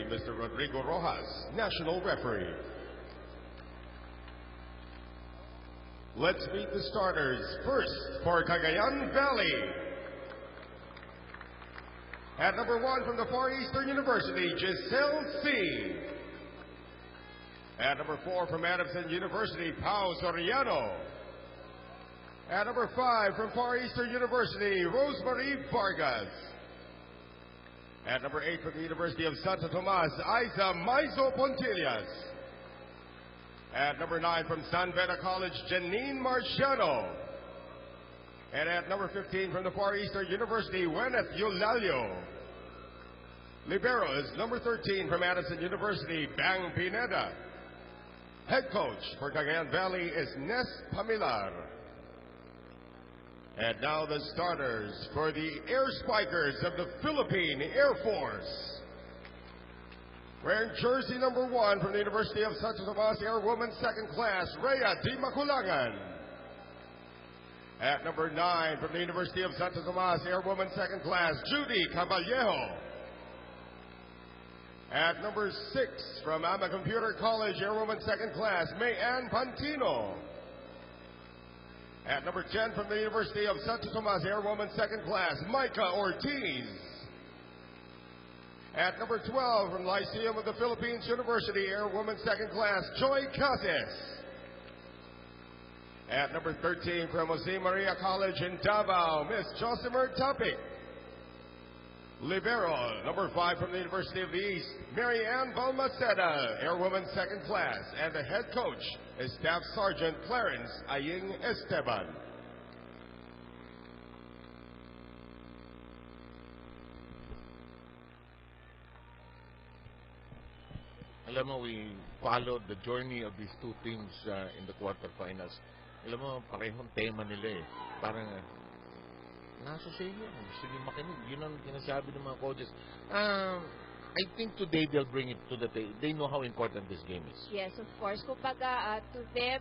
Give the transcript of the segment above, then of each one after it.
Mr. Rodrigo Rojas, National Referee. Let's meet the starters. First, for Cagayan Valley. At number 1 from the Far Eastern University, Giselle C. At number 4 from Adamson University, Pao Soriano. At number 5 from Far Eastern University, Rosemary Vargas. At number 8 from the University of Santo Tomas, Isa Maizo Pontillas. At number 9 from San Beda College, Janine Marciano. And at number 15 from the Far Eastern University, Wenneth Eulalio. Libero is number 13 from Addison University, Bang Pineda. Head coach for Cagayan Valley is Nes Pamilar. And now the starters for the Air Spikers of the Philippine Air Force. Wearing jersey number 1 from the University of Santo Tomas, Airwoman Second Class, Rhea Di Maculangan. At number 9 from the University of Santo Tomas, Airwoman Second Class, Judy Caballero. At number 6 from AMA Computer College, Airwoman Second Class, Mayanne Pantino. At number 10 from the University of Santo Tomas, Airwoman Second Class, Micah Ortiz. At number 12 from Lyceum of the Philippines University, Airwoman Second Class, Joy Cases. At number 13 from Jose Maria College in Davao, Miss Josimer Topic. Libero, number 5 from the University of the East, Mary Ann Balmaceda, Airwoman Second Class, and the head coach is Staff Sergeant Clarence Aying Esteban. Alam mo, we followed the journey of these two teams in the quarterfinals. Alam mo, parehong tema nila eh. Parang, nasa sa inyo, gusto nyo makinig. Yun ang sinasabi ng mga coaches. I think today they'll bring it to the table. They know how important this game is. Yes, of course. Kumbaga, to them,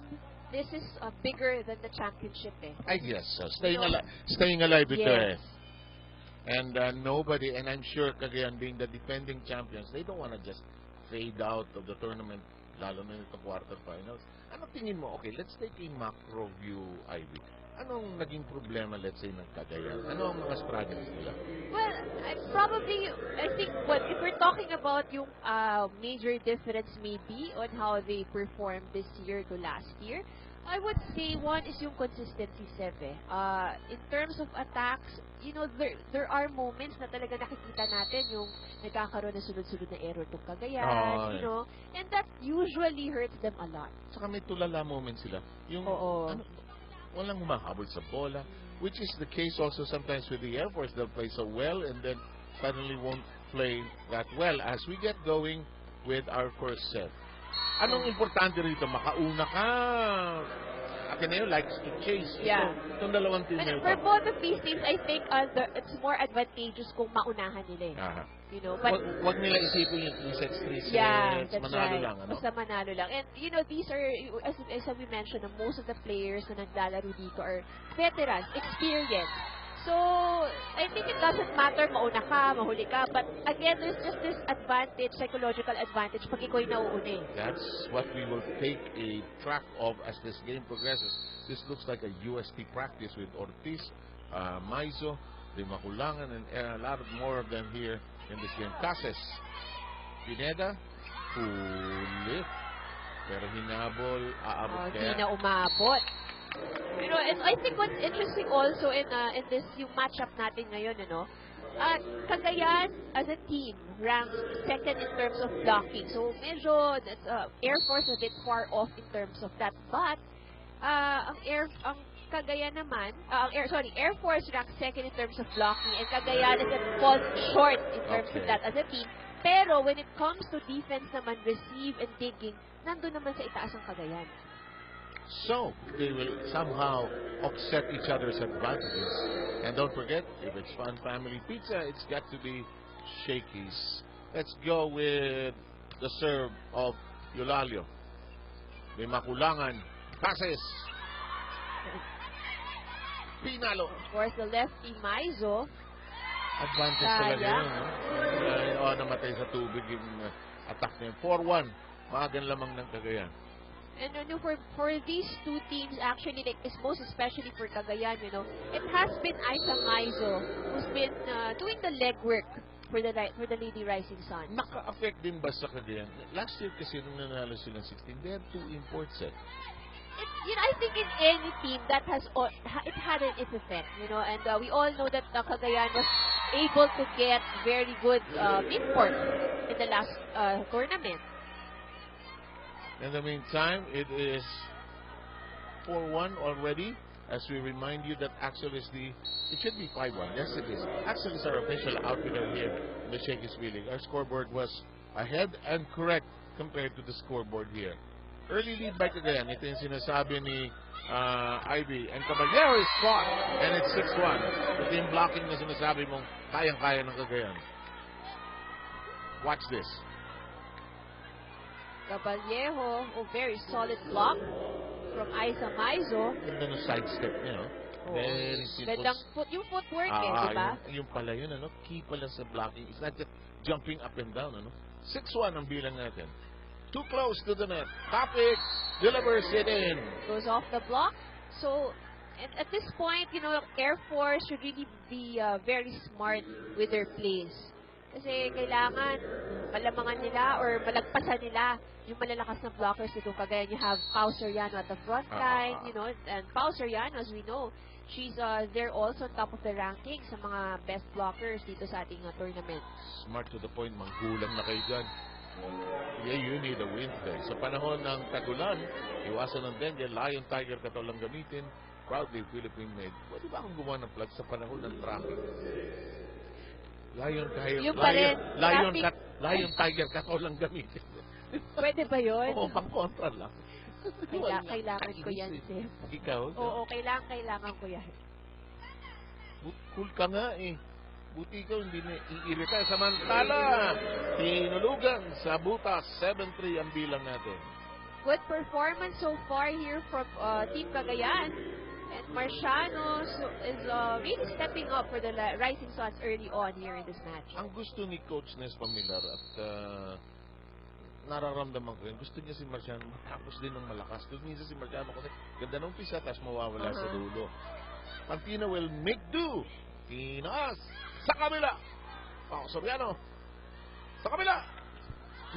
this is bigger than the championship eh. I guess so. Staying alive ito yes. eh. And nobody, and I'm sure Cagayan being the defending champions, they don't want to just fade out of the tournament, lalo na nito quarterfinals. Ano tingin mo? Okay, let's take a macro view, Ivy. Anong naging problema, let's say, ng Cagayan? Ano ang mga struggles nila? Well, I think if we're talking about yung major difference maybe on how they performed this year to last year, I would say one is yung consistency, Seve. In terms of attacks, you know, there are moments na talaga nakikita natin yung nagkakaroon na sunod-sunod na error tong Cagayan, you know, and that usually hurts them a lot. Saka may tulala moments sila. Yung, walang humahabol sa bola, which is the case also sometimes with the Air Force. They'll play so well and then suddenly won't play that well as we get going with our first set. Anong importante rito? Makauna ka. Ateneo likes to chase. Yeah. Itong dalawang team and for both of these teams, I think it's more advantageous kung maunahan nila eh. You know, but wag nila isipin yung 3 sets, 3 sets. Yeah, that's manalo right. lang. Ano? Basta manalo lang. And you know, these are, as we mentioned, most of the players na naglalaro dito are veterans, experienced. So, I think it doesn't matter mauna ka, mahuli ka, but again, there's just this advantage, psychological advantage pag ikaw nauuna. That's what we will take a track of as this game progresses. This looks like a UST practice with Ortiz, Maizo, Di Maculangan, and a lot more of them here in this game. Cases, Pineda, huli, pero hinabol, aabot kaya. Hindi na umabot. You know, and I think what's interesting also in this yung matchup natin ngayon, you know, Cagayan as a team ranks second in terms of blocking. So medyo Air Force a bit far off in terms of that. But ang Cagayan naman, Air Force ranks second in terms of blocking, and Cagayan falls short in terms of that as a team. Pero when it comes to defense naman, receive and digging, nandun naman sa itaas ang Cagayan. So, they will somehow offset each other's advantages. And don't forget, if it's Fun Family Pizza, it's got to be Shakey's. Let's go with the serve of Eulalio. May Maculangan. Passes. Pinalo. Of course, the lefty Maizo. Advantage talaga yun. Namatay sa tubig yung attack niya. 4-1. Maagang lamang ng Cagayan. And for these two teams, actually, like, most especially for Cagayan, it has been Isa Maizo who's been doing the legwork for the Lady Rising Suns. Naka-affect din ba sa Cagayan? Last year kasi nung nanalo silang 16, they had 2 imports I think in any team that it had its effect, and we all know that Cagayan was able to get very good imports in the last tournament. In the meantime, it is 4-1 already. As we remind you that Axel is it should be 5-1. Yes, it is. Axel is our official outfitter here in the Shakey's League. Our scoreboard was ahead and correct compared to the scoreboard here. Early lead by Cagayan. Ito yung sinasabi ni Ivy. And Caballero is caught. And it's 6-1. Ito yung blocking na sinasabi mong kayang-kaya ng Cagayan. Watch this. Caballero, very solid block from Isa Maizo. Ganda ng sidestep niya, Very simple. Yung footwork, di ba? Yung pala yun, key pala sa blocking. It's not just jumping up and down, 6-1 ang bilang natin. Too close to the net. Topic, delivers it in. Goes off the block. So, at this point, Air Force should really be very smart with their plays. Kasi kailangan malamangan nila or malagpasan nila yung malalakas na blockers nito. Kagaya you have Pao Soriano at the front line, and Pao Soriano, as we know, she's there also top of the ranking sa mga best blockers dito sa ating tournament. Smart to the point, manggulang na kayo dyan. Yeah, you need a win today. Sa panahon ng tagulan, iwasan ng dengue, Lion Tiger katolang gamitin, proudly Philippine made. Pwede ba akong gumawa ng plug sa panahon ng traffic? Lion Tiger katolang gamitin. Pwede ba yun? Oo, pang-contra lang. Kailangan ko yan, Sir. Ikaw? Oo, kailangan ko yan. Cool ka nga Buti ikaw hindi na iirita. Samantala, tinulugan sa butas. 7-3 ang bilang natin. Good performance so far here from Team Cagayan. And Marciano is really stepping up for the Rising Suns early on here in this match. Ang gusto ni Coach Nes Pamilar at nararamdaman ko yun, gusto niya si Marciano matapos din ng malakas. Gusto niya si Marciano kasi ganda ng umpisa tapos mawawala sa dulo. Pantino will make do. Tinaas sa kabila. Pao Soriano. Sa kabila.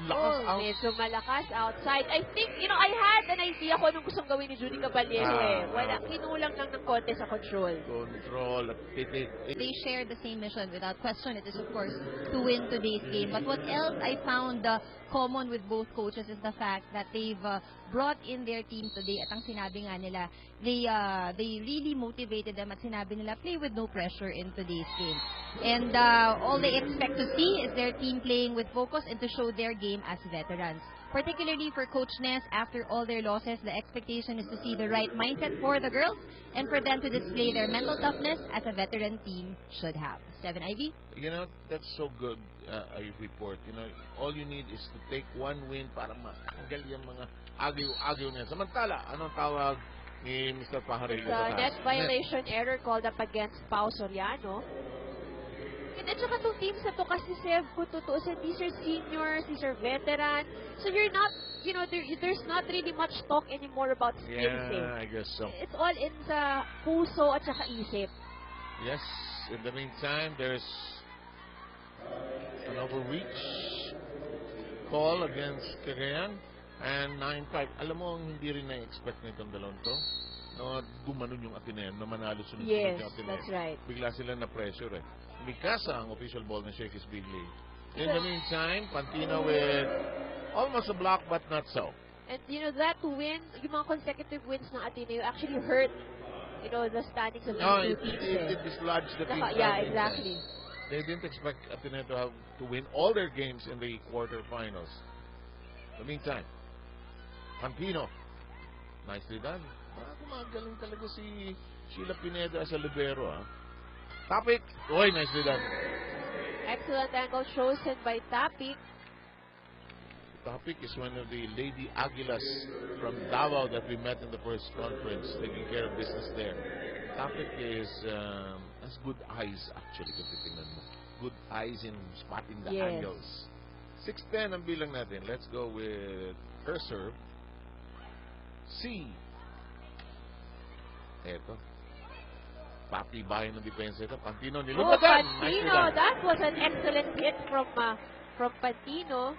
Lakas out. Medyo malakas outside. I think, I had an idea kung anong gustong gawin ni Judy Caballero Wala, kinulang lang ng konti sa control. Control. They share the same mission without question. It is, of course, to win today's game. But what else I found common with both coaches is the fact that they've brought in their team today. At ang sinabi nga nila, they really motivated them at sinabi nila, play with no pressure in today's game. And all they expect to see is their team playing with focus and to show their game as veterans. Particularly for Coach Nes, after all their losses, the expectation is to see the right mindset for the girls and for them to display their mental toughness as a veteran team should have. 7 Ivy? That's so good, I report. All you need is to take one win para matanggal yung mga agyo na. Samantala, anong tawag ni Mr. Pajaril? Net violation error called up against Pao Soriano. And at saka itong teams na to kasi, Sev, kung tutuusin, these are seniors, these are veterans. So you're not, there's not really much talk anymore about skills. Yeah, I guess so. It's all in sa puso at saka isip. Yes, in the meantime, there's an overreach call against Cagayan and 9-5. Alam mo, hindi rin na-expect nitong dalawang to. Gumanon yung Ateneo, na manalo sunod-sunod yung Ateneo. That's right. Bigla sila na-pressure Mikasa ang official ball ng Shakey's Big League. In the meantime, Pantino with almost a block but not so. And that win, yung mga consecutive wins ng Ateneo actually hurt, the standings of these two teams. It dislodged the team. Yeah, exactly. They didn't expect Ateneo to win all their games in the quarterfinals. In the meantime, Pantino, nicely done. Magaling talaga si Sheila Pineda as a libero. Topic. Nicely done. Excellent angle chosen by Tapik. Topic is one of the Lady Aguilas from Davao that we met in the first conference, taking care of business there. Topic is has good eyes actually kung titingnan mo. Good eyes in spotting the Yes. angles. 6'10" ang bilang natin. Let's go with her serve. C. Eto. Patibayan ng depensa ito. Pantino Oh, nilubatan. Pantino, that was an excellent hit from Pantino.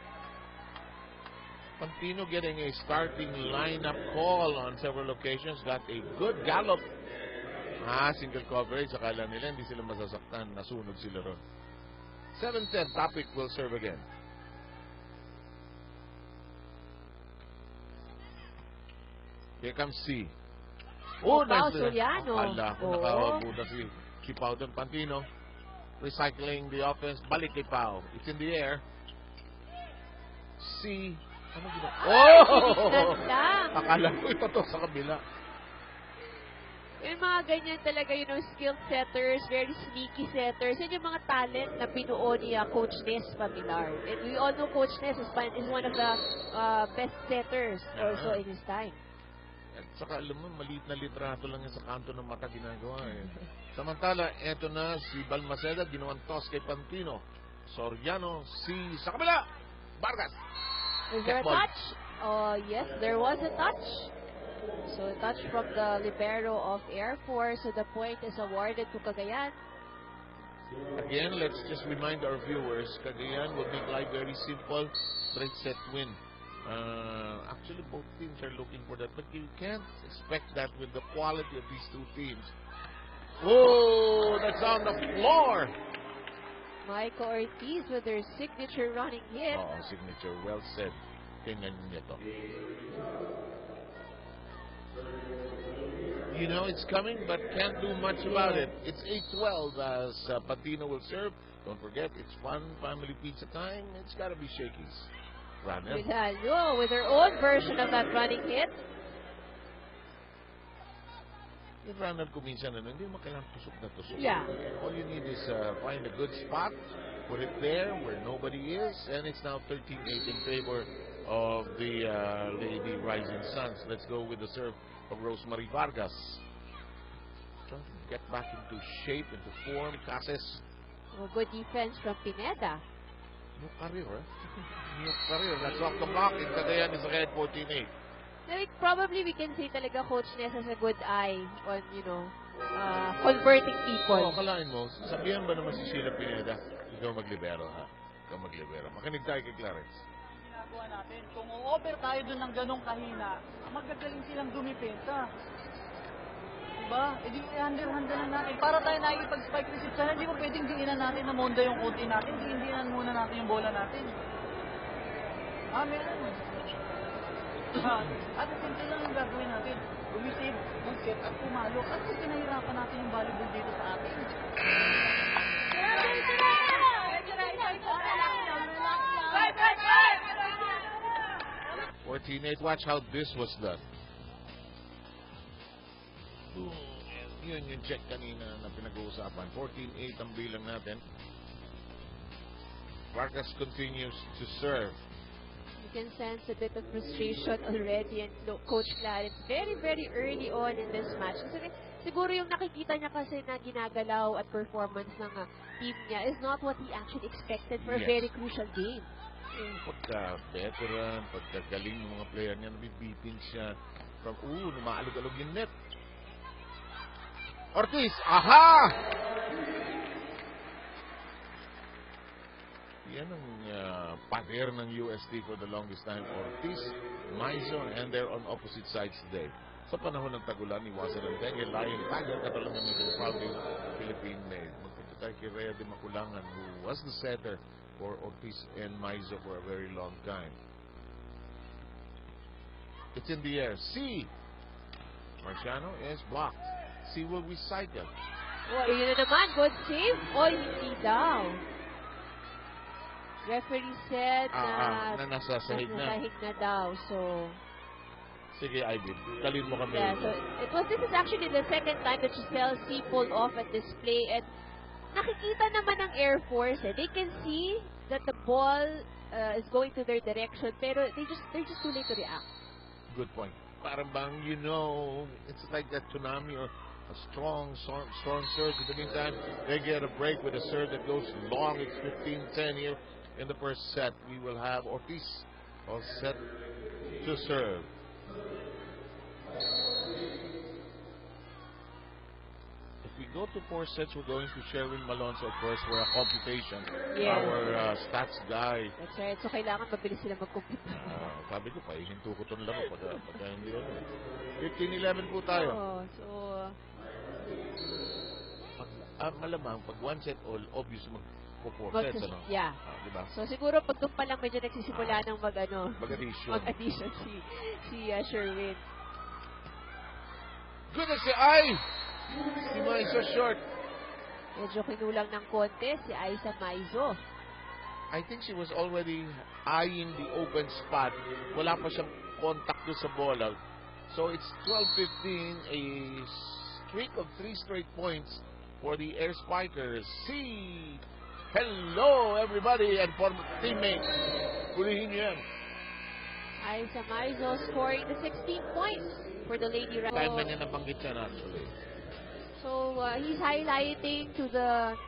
Pantino getting a starting lineup call on several occasions. Got a good gallop. Single coverage. Akala nila hindi sila masasaktan. Nasunog sila ron. 7-10. Topic will serve again. Here comes C. Oh, nice. Pao Soriano. Akala ko nakabuta si Pao doon. Pantino recycling the offense. Balik kay Pao. It's in the air. C. Ano gina? Akala ko ito to sa kabila. Yung mga ganyan talaga, skilled setters, very sneaky setters. Yan yung mga talent na binuo ni Coach Ness Pamilar. And we all know Coach Ness is one of the best setters also in his time. At saka alam mo, maliit na litrato lang yan sa kanto ng mata ginagawa eh. Samantala, eto na si Balmaceda, ginawang toss kay Pantino. Soriano, sa kabila! Vargas! Is there a touch? Yes, there was a touch. So, a touch from the libero of Air Force. So, the point is awarded to Cagayan. Again, let's just remind our viewers, Cagayan will make life very simple. Straight set win. Actually, both teams are looking for that, but you can't expect that with the quality of these two teams. Oh, that's on the floor. Michael Ortiz with their signature running hit. Signature. Well said. Tingnan niyo to. You know it's coming, but can't do much about it. It's 8-12 as Pantino will serve. Don't forget, it's one family pizza time. It's got to be Shakey's. Runner. With her own version of that running hit. Yung runner ko minsan, hindi mo kailangan tusok na tusok. Yeah. All you need is find a good spot, put it there where nobody is, and it's now 13-8 in favor of the Lady Rising Suns. Let's go with the serve of Rosemary Vargas. Trying to get back into shape, into form. Cases. Good defense from Pineda. New career, New career. That's off the block. In Cagayan is ahead 14-8. Probably we can say talaga Coach Ness has a good eye on, converting people. Kalain mo, sabihan ba naman si Sheila Pineda, ikaw maglibero, ha? Ikaw maglibero. Makinig tayo kay Clarence. Ginagawa natin, kung o-over tayo dun ng ganong kahina, magagaling silang dumipensa. Diba? E di i-under-hand lang natin. Para tayo nakikipag-spike receive sana, hindi mo pwedeng diinan natin na monda yung konti natin. Diinan muna natin yung bola natin. Meron. At simple lang yung gagawin natin. Gumisave, good at pumalo. At kung pinahirapan natin yung volleyball dito sa atin. 14-8. Watch how this was done. Boom. Yun yung check kanina na pinag-uusapan. 14-8 ang bilang natin. Vargas continues to serve. You can sense a bit of frustration already, and Coach Clarence very, very early on in this match. Kasi siguro yung nakikita niya kasi na ginagalaw at performance ng team niya is not what he actually expected for a very crucial game. Pagka-veteran, pagka-galing ng mga player niya, nabibitin siya from, lumaalog-alog yung net. Ortiz, aha! Yan ang pader ng UST for the longest time. Ortiz, Maizo, and they're on opposite sides today. Sa panahon ng tagulan, iwasan ng dengue, lying tiger, katulad ng proudly Philippine made. Magpunta tayo kay Rhea de Maculangan, who was the setter for Ortiz and Maizo for a very long time. It's in the air. C. Marciano is blocked. C will recycle. Yun na naman. Good save. Hindi daw. Referee said na nasa sahig na. Nasa sahig na daw. So, sige, Ivy. Talin mo kami. Yeah, so this is actually the second time that Giselle C pulled off at display, and nakikita naman ng Air Force, they can see that the ball is going to their direction, pero they're just too late to react. Good point. Parang bang, it's like that tsunami or a strong storm surge. In the meantime, they get a break with a serve that goes long. It's 15-10 here in the first set. We will have Ortiz all set to serve. If we go to 4 sets, we're going to Sherwin Malonzo, of course, for a computation. Yes. Our stats guy. That's right. So, kailangan mabilis sila mag-compute. Sabi ko pa, hinto ko itong laro pagka hindi ano. 15-11 po tayo. So, malamang, pag 1 set all, obvious mag-4 sets, ano? Yeah. Diba? So, siguro pag doon pa lang medyo nagsisimula ng mag-addition si Sherwin. Goodness, ay! Si Maizo short. Medyo kinulang ng konti si Aiza Maizo. I think she was already eyeing the open spot. Wala pa siyang contact doon sa bola. So it's 12-15, a streak of 3 straight points for the Air Spikers. See! Hello, everybody, and former teammates. Pulihin niyo yan. Aiza Maizo scoring the 16 points for the Lady Rams. Time na niya nabanggit yan, actually. So, he's highlighting to the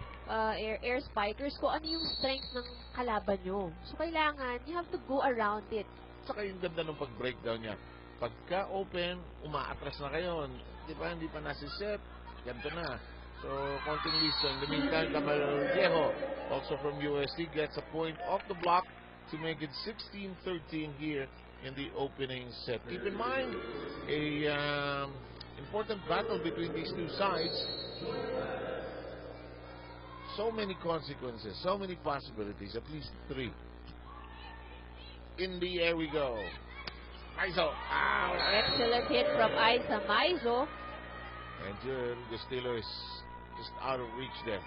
Air Spikers kung ano yung strength ng kalaban nyo. So, kailangan, you have to go around it. Saka yung ganda ng pag-breakdown niya. Pagka open, umaatras na kayo. Di ba? Hindi pa nasiset. Ganito na. So, konting liso. In the meantime, Caballejo, also from USC, gets a point off the block to make it 16-13 here in the opening set. Keep in mind, important battle between these two sides. So many consequences, so many possibilities, at least 3. In the air we go. Maizo. Excellent hit from Aiza Maizo. And the Steelers just out of reach there.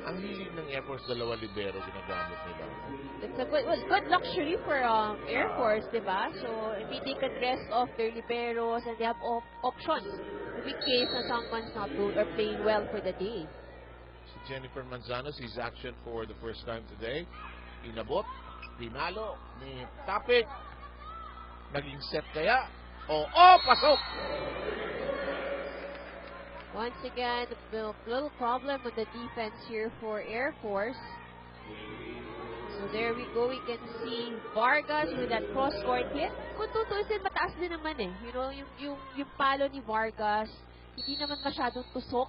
Ang hilig ng Air Force, 2 libero ginagamit nila. It's a good luxury for Air Force, diba? So, they can rest off their liberos and they have options in case na someone's not good or playing well for the day. Si Jennifer Manzano sees action for the first time today. Inabot, pinalo ni Tapik. Naging set kaya? Pasok! Once again, the little problem with the defense here for Air Force. So there we go. We can see Vargas with that cross-court hit. Kung tutusin, mataas din naman eh. You know, yung palo ni Vargas, hindi naman masyadong tusok.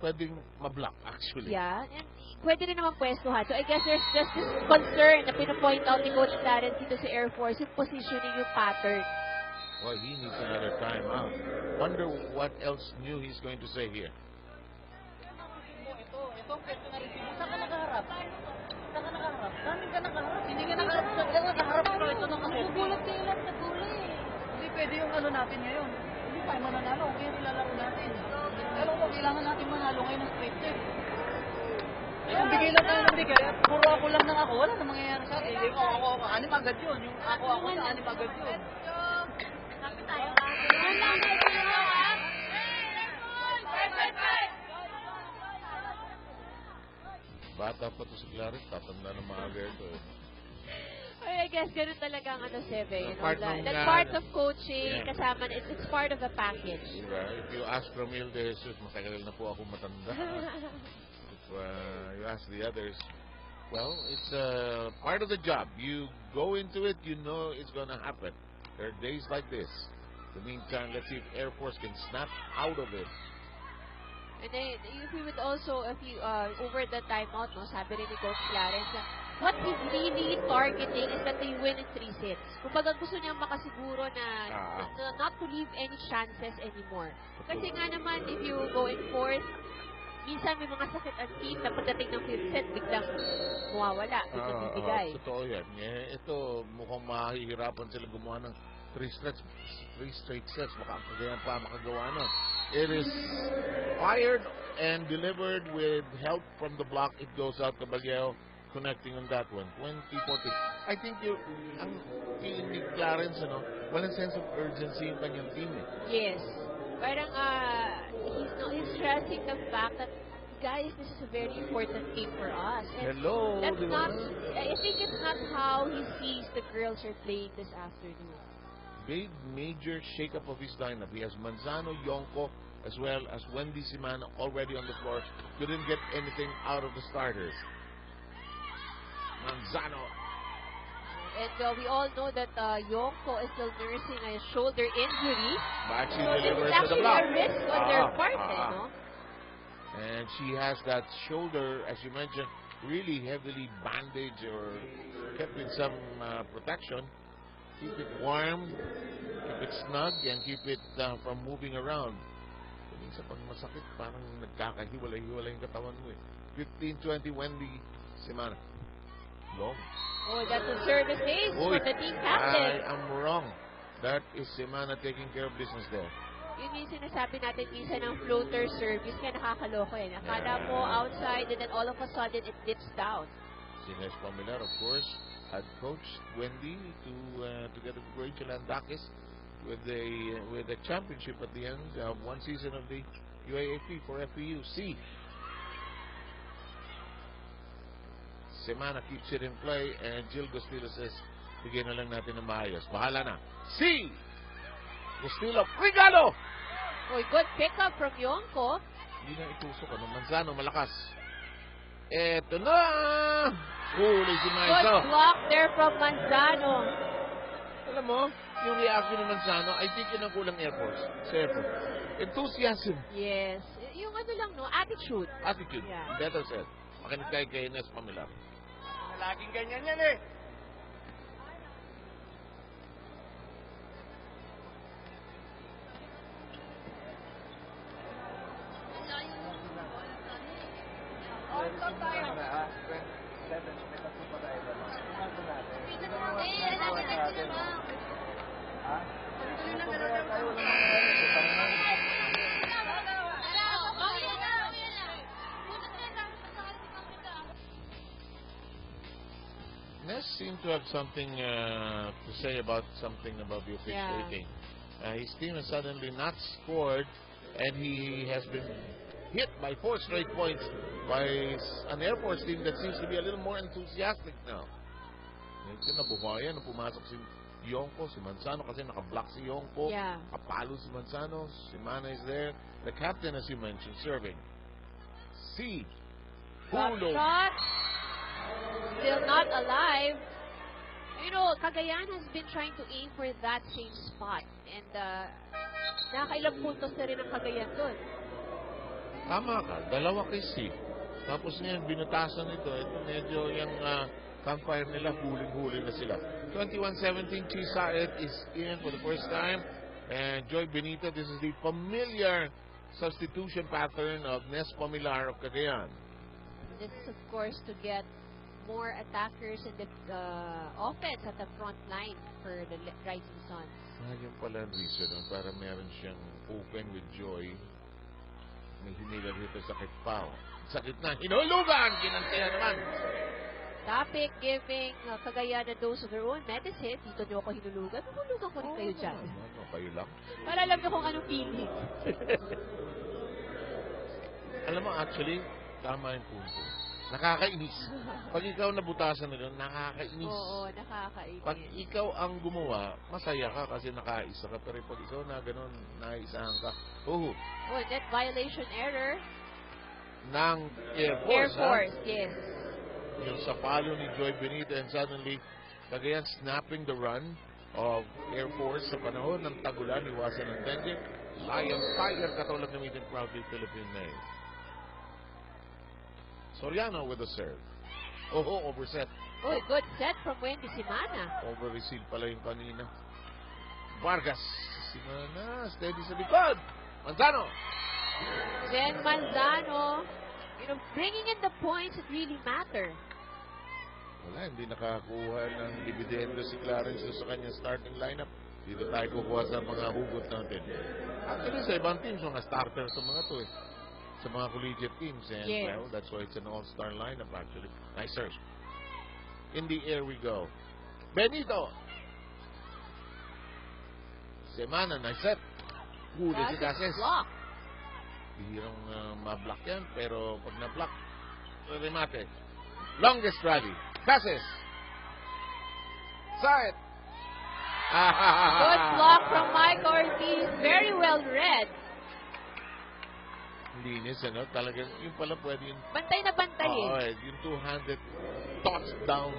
Pwedeng mablock, actually. Yeah. And pwede rin naman pwestuhan. So I guess there's just this concern na pinapoint out ni Coach Clarence dito sa Air Force, yung positioning, yung pattern. Well, he needs another timeout. Wonder what else new he's going to say here. Ito ang pwesto na rin. Saan ka nakaharap? Saan ka nakaharap? Hindi ka nakaharap. Pero ito na kasi. Nagulog na gulay. Hindi pwede yung natin ngayon. Hindi tayo mananalo. Kaya nilalaro natin. Alam ko, kailangan natin manalo ngayon ng straight set. Kung bigay lang tayo ng bigay, puro ako lang ng ako, wala na mangyayari sa atin. Ako, anim agad yun. Yung ako, anim agad yun. Bata pa to si Clarence, tatanda ng mga ito eh. I guess ganun talaga ang Seve, you know, Part that part of coaching, kasama, it's part of the package. Diba? If you ask Romil De Jesus, matagal na po ako matanda. If you ask the others, well, it's part of the job. You go into it, you know it's gonna happen. There are days like this. In the meantime, let's see if Air Force can snap out of it. And then, if you would also, over the timeout, no, sabi rin ni Coach Clarence, what he's really targeting is that they win in 3 sets. Kumbaga gusto niyang makasiguro na not to leave any chances anymore. Kasi nga naman, if you go in 4th, minsan may mga sakit ang team na pagdating ng 5th set, biglang mawawala, biglang bibigay. Totoo yan. Ito, mukhang mahihirapan sila gumawa ng 3 straight sets. Baka kagayan pa makagawa nun. It is fired and delivered with help from the block. It goes out to Caballejo, connecting on that one. 20-14. I think ang team ni Clarence, walang sense of urgency yung kanyang team eh. Yes. Parang he's stressing the fact that guys, this is a very important game for us. And Hello, that's di ba? not, I think it's not how he sees the girls are playing this afternoon. Big major shake-up of his lineup. He has Manzano, Yonko, as well as Wendy Simana already on the floor. Couldn't get anything out of the starters. Manzano. And we all know that Yonko is still nursing a shoulder injury. But she So this is delivers to the actually block. a risk on their part, no? And she has that shoulder, as you mentioned, really heavily bandaged or kept with some protection. Keep it warm, keep it snug, and keep it from moving around. Minsan pag masakit, parang nagkakahiwalay-hiwalay yung katawan mo eh. 15-20, Wendy Simana. Long. Oh, that's a service ace for the team captain. I am wrong. That is Simana taking care of business there. Yun yung sinasabi natin minsan ng floater service, kaya nakakaloko eh. Akala mo outside and then all of a sudden it dips down. Ines Pamilar, of course, had coached Wendy together with Rachel Andakis with a championship at the end of one season of the UAAP for FPU. C. Semana keeps it in play and Jill Gostilo says, bigyan na lang natin ng maayos. Bahala na. C. Gostilo, regalo! Uy, good pickup from Yonko. Hindi na itusok. Manzano, malakas. Eto na! Huli si Maiso. Good block there from Manzano. Alam mo, yung reaction ni Manzano, I think yun ang kulang Air Force. Sa Air Force. Enthusiasm. Yes. Yung ano lang, no? Attitude. Attitude. Yeah. Better said. Makinig kayo kay Ines Pamilar. Laging ganyan yan eh. Ness seemed to have something to say about the officiating. His team has suddenly not scored, and he has been hit by 4 straight points by an Air Force team that seems to be a little more enthusiastic now. Medyo nabuhayan nung pumasok si Yonko, si Manzano kasi naka-block si Yonko. Yeah. Kapalo si Manzano, si Mana is there. The captain, as you mentioned, serving. C. Top Hulo. shot. Still not alive. You know, Cagayan has been trying to aim for that same spot. And nakailang puntos na rin ang Cagayan doon. Tama ka, dalawa kay C. Tapos ngayon, binutasan ito. Ito medyo yung campfire nila, huling-huli na sila. 21-17, Chisaet is in for the first time. And Joy Benito, this is the familiar substitution pattern of Nes Pamilar of Cagayan. This is, of course, to get more attackers in the offense at the front line for the Rising Suns. Yung pala ang reason, para meron siyang open with Joy. May hinilan dito sa kitpaw. Sakit na. Hinulugan! Kinantiya naman. Topic giving Cagayan a dose of their own medicine. Dito niyo ako hinulugan. Hinulugan ko rin kayo dyan. Ano, kayo lang. Para alam niyo kung anong feeling. Alam mo, actually, tama yung punto. Nakakainis. Pag ikaw nabutasan na doon, nakakainis. Oo, nakakainis. Pag ikaw ang gumawa, masaya ka kasi nakaisa ka. Pero pag ikaw na gano'n, naisahan ka, Oh, net violation error. ng Air Air Force. Force, yes. Yung sa palo ni Joy Benito and suddenly, Cagayan snapping the run of Air Force sa panahon ng tagulan, iwasan ng dengue. Lion Tiger, katulad ng meeting proudly Philippine name. Soriano with the serve. Oh, overset. Oh, good set from Wendy Simana. Over-receive pala yung kanina. Vargas. Simana, steady sa likod. Manzano. Then Manzano, you know, bringing in the points that really matter. Wala, hindi nakakuha ng dividendo si Clarence sa kanyang starting lineup. Dito tayo kukuha sa mga hugot natin. Actually, sa ibang teams, mga starters sa mga to eh. Sa mga collegiate teams. And Yes. well, that's why it's an all-star lineup actually. Nice search. In the air we go. Benito. Semana, nice set. Huli si Cases. Block. Bihirang ma-block yan, pero pag na-block, remate. Longest rally. Cases. Side. Good block from Mike Ortiz. Very well read. Linis, ano? Talagang, yung pala pwede yung... Bantay na bantay Oo, eh. yung two-handed touchdown.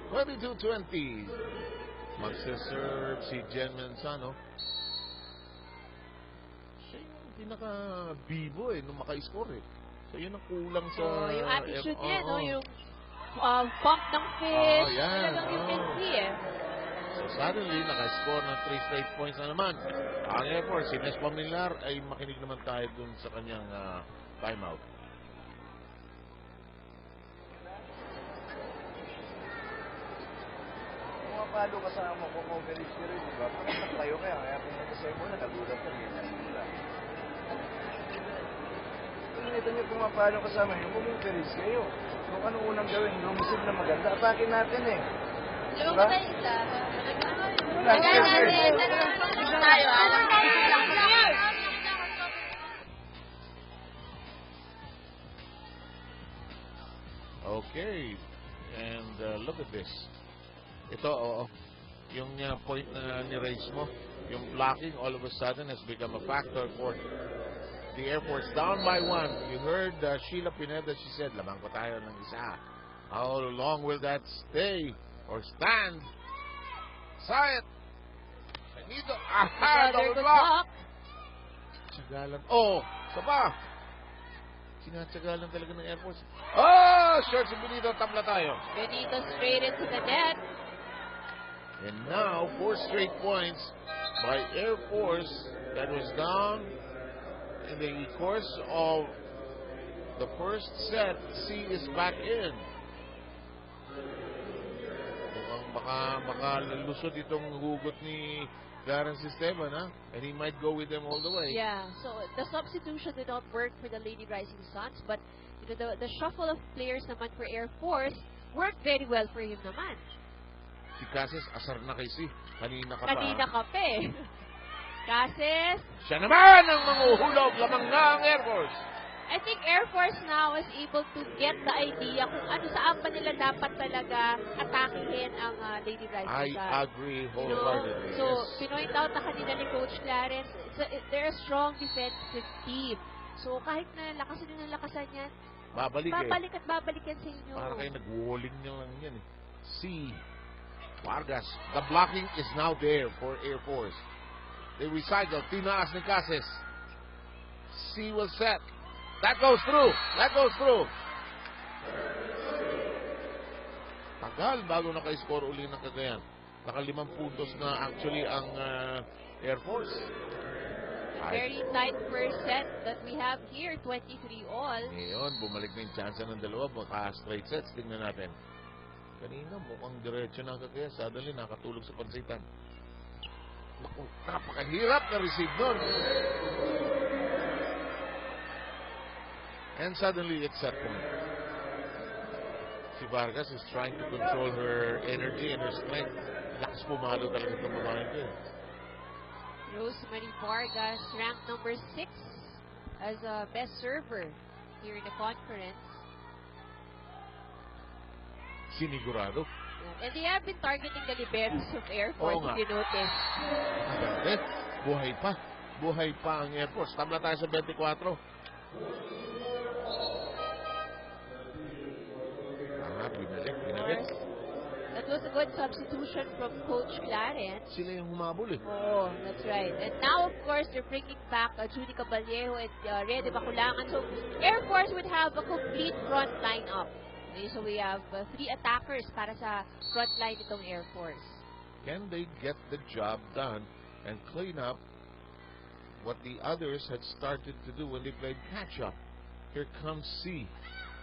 22-20. Magsaserve si Jen Manzano. Siya yung pinaka-bibo nung maka-score eh. So yun ang kulang sa... Yung attitude niya, no? Yung pump ng fist. yan. Talagang you can see eh. So suddenly, naka-score ng 3 straight points na naman. Ang Air Force, si Nes Pamilar ay makinig naman tayo dun sa kanyang timeout. Pumapalo kasama ko kung galis nyo rin, diba? Pagkakas tayo kaya pumunta sa'yo muna, nagulat ka rin. Nakita nyo pumapalo kasama nyo, kumugalis kayo. Kung ano unang gawin, lumusog na maganda, atakin natin eh. Diba? Okay. And look at this. Ito, yung point na ni-raise mo, yung blocking all of a sudden has become a factor for the Air Force down by 1. You heard Sheila Pineda, she said, lamang pa tayo ng isa. How long will that stay or stand? Sayet! Benito! Aha! Double block! Tsagalan. Saba! Sinatsagalan talaga ng Air Force. Short si Benito. Tabla tayo. Benito straight into the net. And now, 4 straight points by Air Force that was down in the course of the first set. C is back in. Mukhang baka lusot itong hugot ni Clarence Esteban, ha? And he might go with them all the way. Yeah, so the substitution did not work for the Lady Rising Suns, but you know, the shuffle of players naman for Air Force worked very well for him naman. Si Cases, asar na kay si. Kanina ka pa. Kanina ka pa eh. Cases. Siya naman ang manguhulog. Lamang na ang Air Force. I think Air Force now is able to get the idea kung ano saan pa nila dapat talaga atakihin ang Lady Rising Suns. I agree wholeheartedly. So, pinoint out na kanina ni Coach Clarence, they're a strong defensive team. So, kahit na lakasan yan, babalik babalik at babalik yan sa inyo. Para kayo nag-walling nyo lang yan eh. C. Vargas. The blocking is now there for Air Force. They recycle. Tinaas ni Cases. C will set. That goes through. That goes through. Tagal bago naka-score uli ng Cagayan. Naka-5 puntos na actually ang Air Force. Very tight first set that we have here. 23 all. Ngayon, bumalik na yung chance ng dalawa. Baka straight sets. Tingnan natin. Kanina, mukhang diretso na Cagayan. Suddenly, nakatulog sa pansitan. Napakahirap na receive doon. And suddenly, it's set point. Si Vargas is trying to control her energy and her strength. Lakas pumalo talaga itong babae ko. Rosemary Vargas, ranked number 6 as a best server here in the conference. Sinigurado. And they have been targeting the liberos of Air Force, if you notice. Buhay pa. Buhay pa ang Air Force. Tabla tayo sa 24. Binalik. That was a good substitution from Coach Clarence. Sila yung humabol eh. Oh, that's right. And now, of course, they're bringing back Judy Caballero and Rede Baculangan. So, Air Force would have a complete front lineup. Okay, so we have 3 attackers para sa front line itong Air Force. Can they get the job done and clean up what the others had started to do when they played catch-up? Here comes C.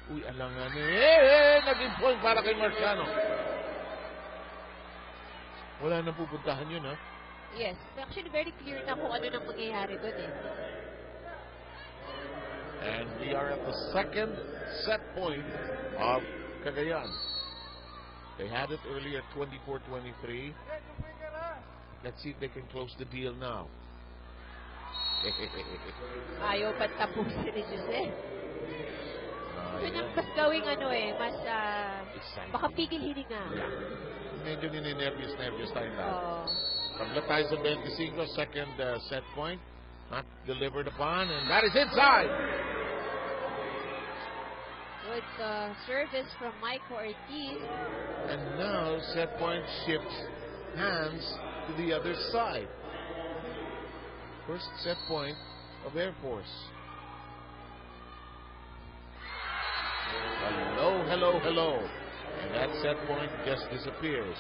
Uy, alangan eh. Naging point para kay Marciano. Wala nang pupuntahan yun, ha? Yes. Actually, very clear na kung ano nang mangyayari doon eh. And we are at the second set point of Cagayan. They had it earlier, 24-23. Let's see if they can close the deal now. Ayaw pa tapusin ni Giselle. So, Ayan. mas gawing mas Exciting. baka pigil hininga. Yeah. Medyo nininervyos tayo na. Oo. Pagla tayo sa 25, second set point. Not delivered upon, and that is inside. Good service from Michael Ortiz. And now set point shifts hands to the other side. First set point of Air Force. Hello, hello, hello. And that set point just disappears.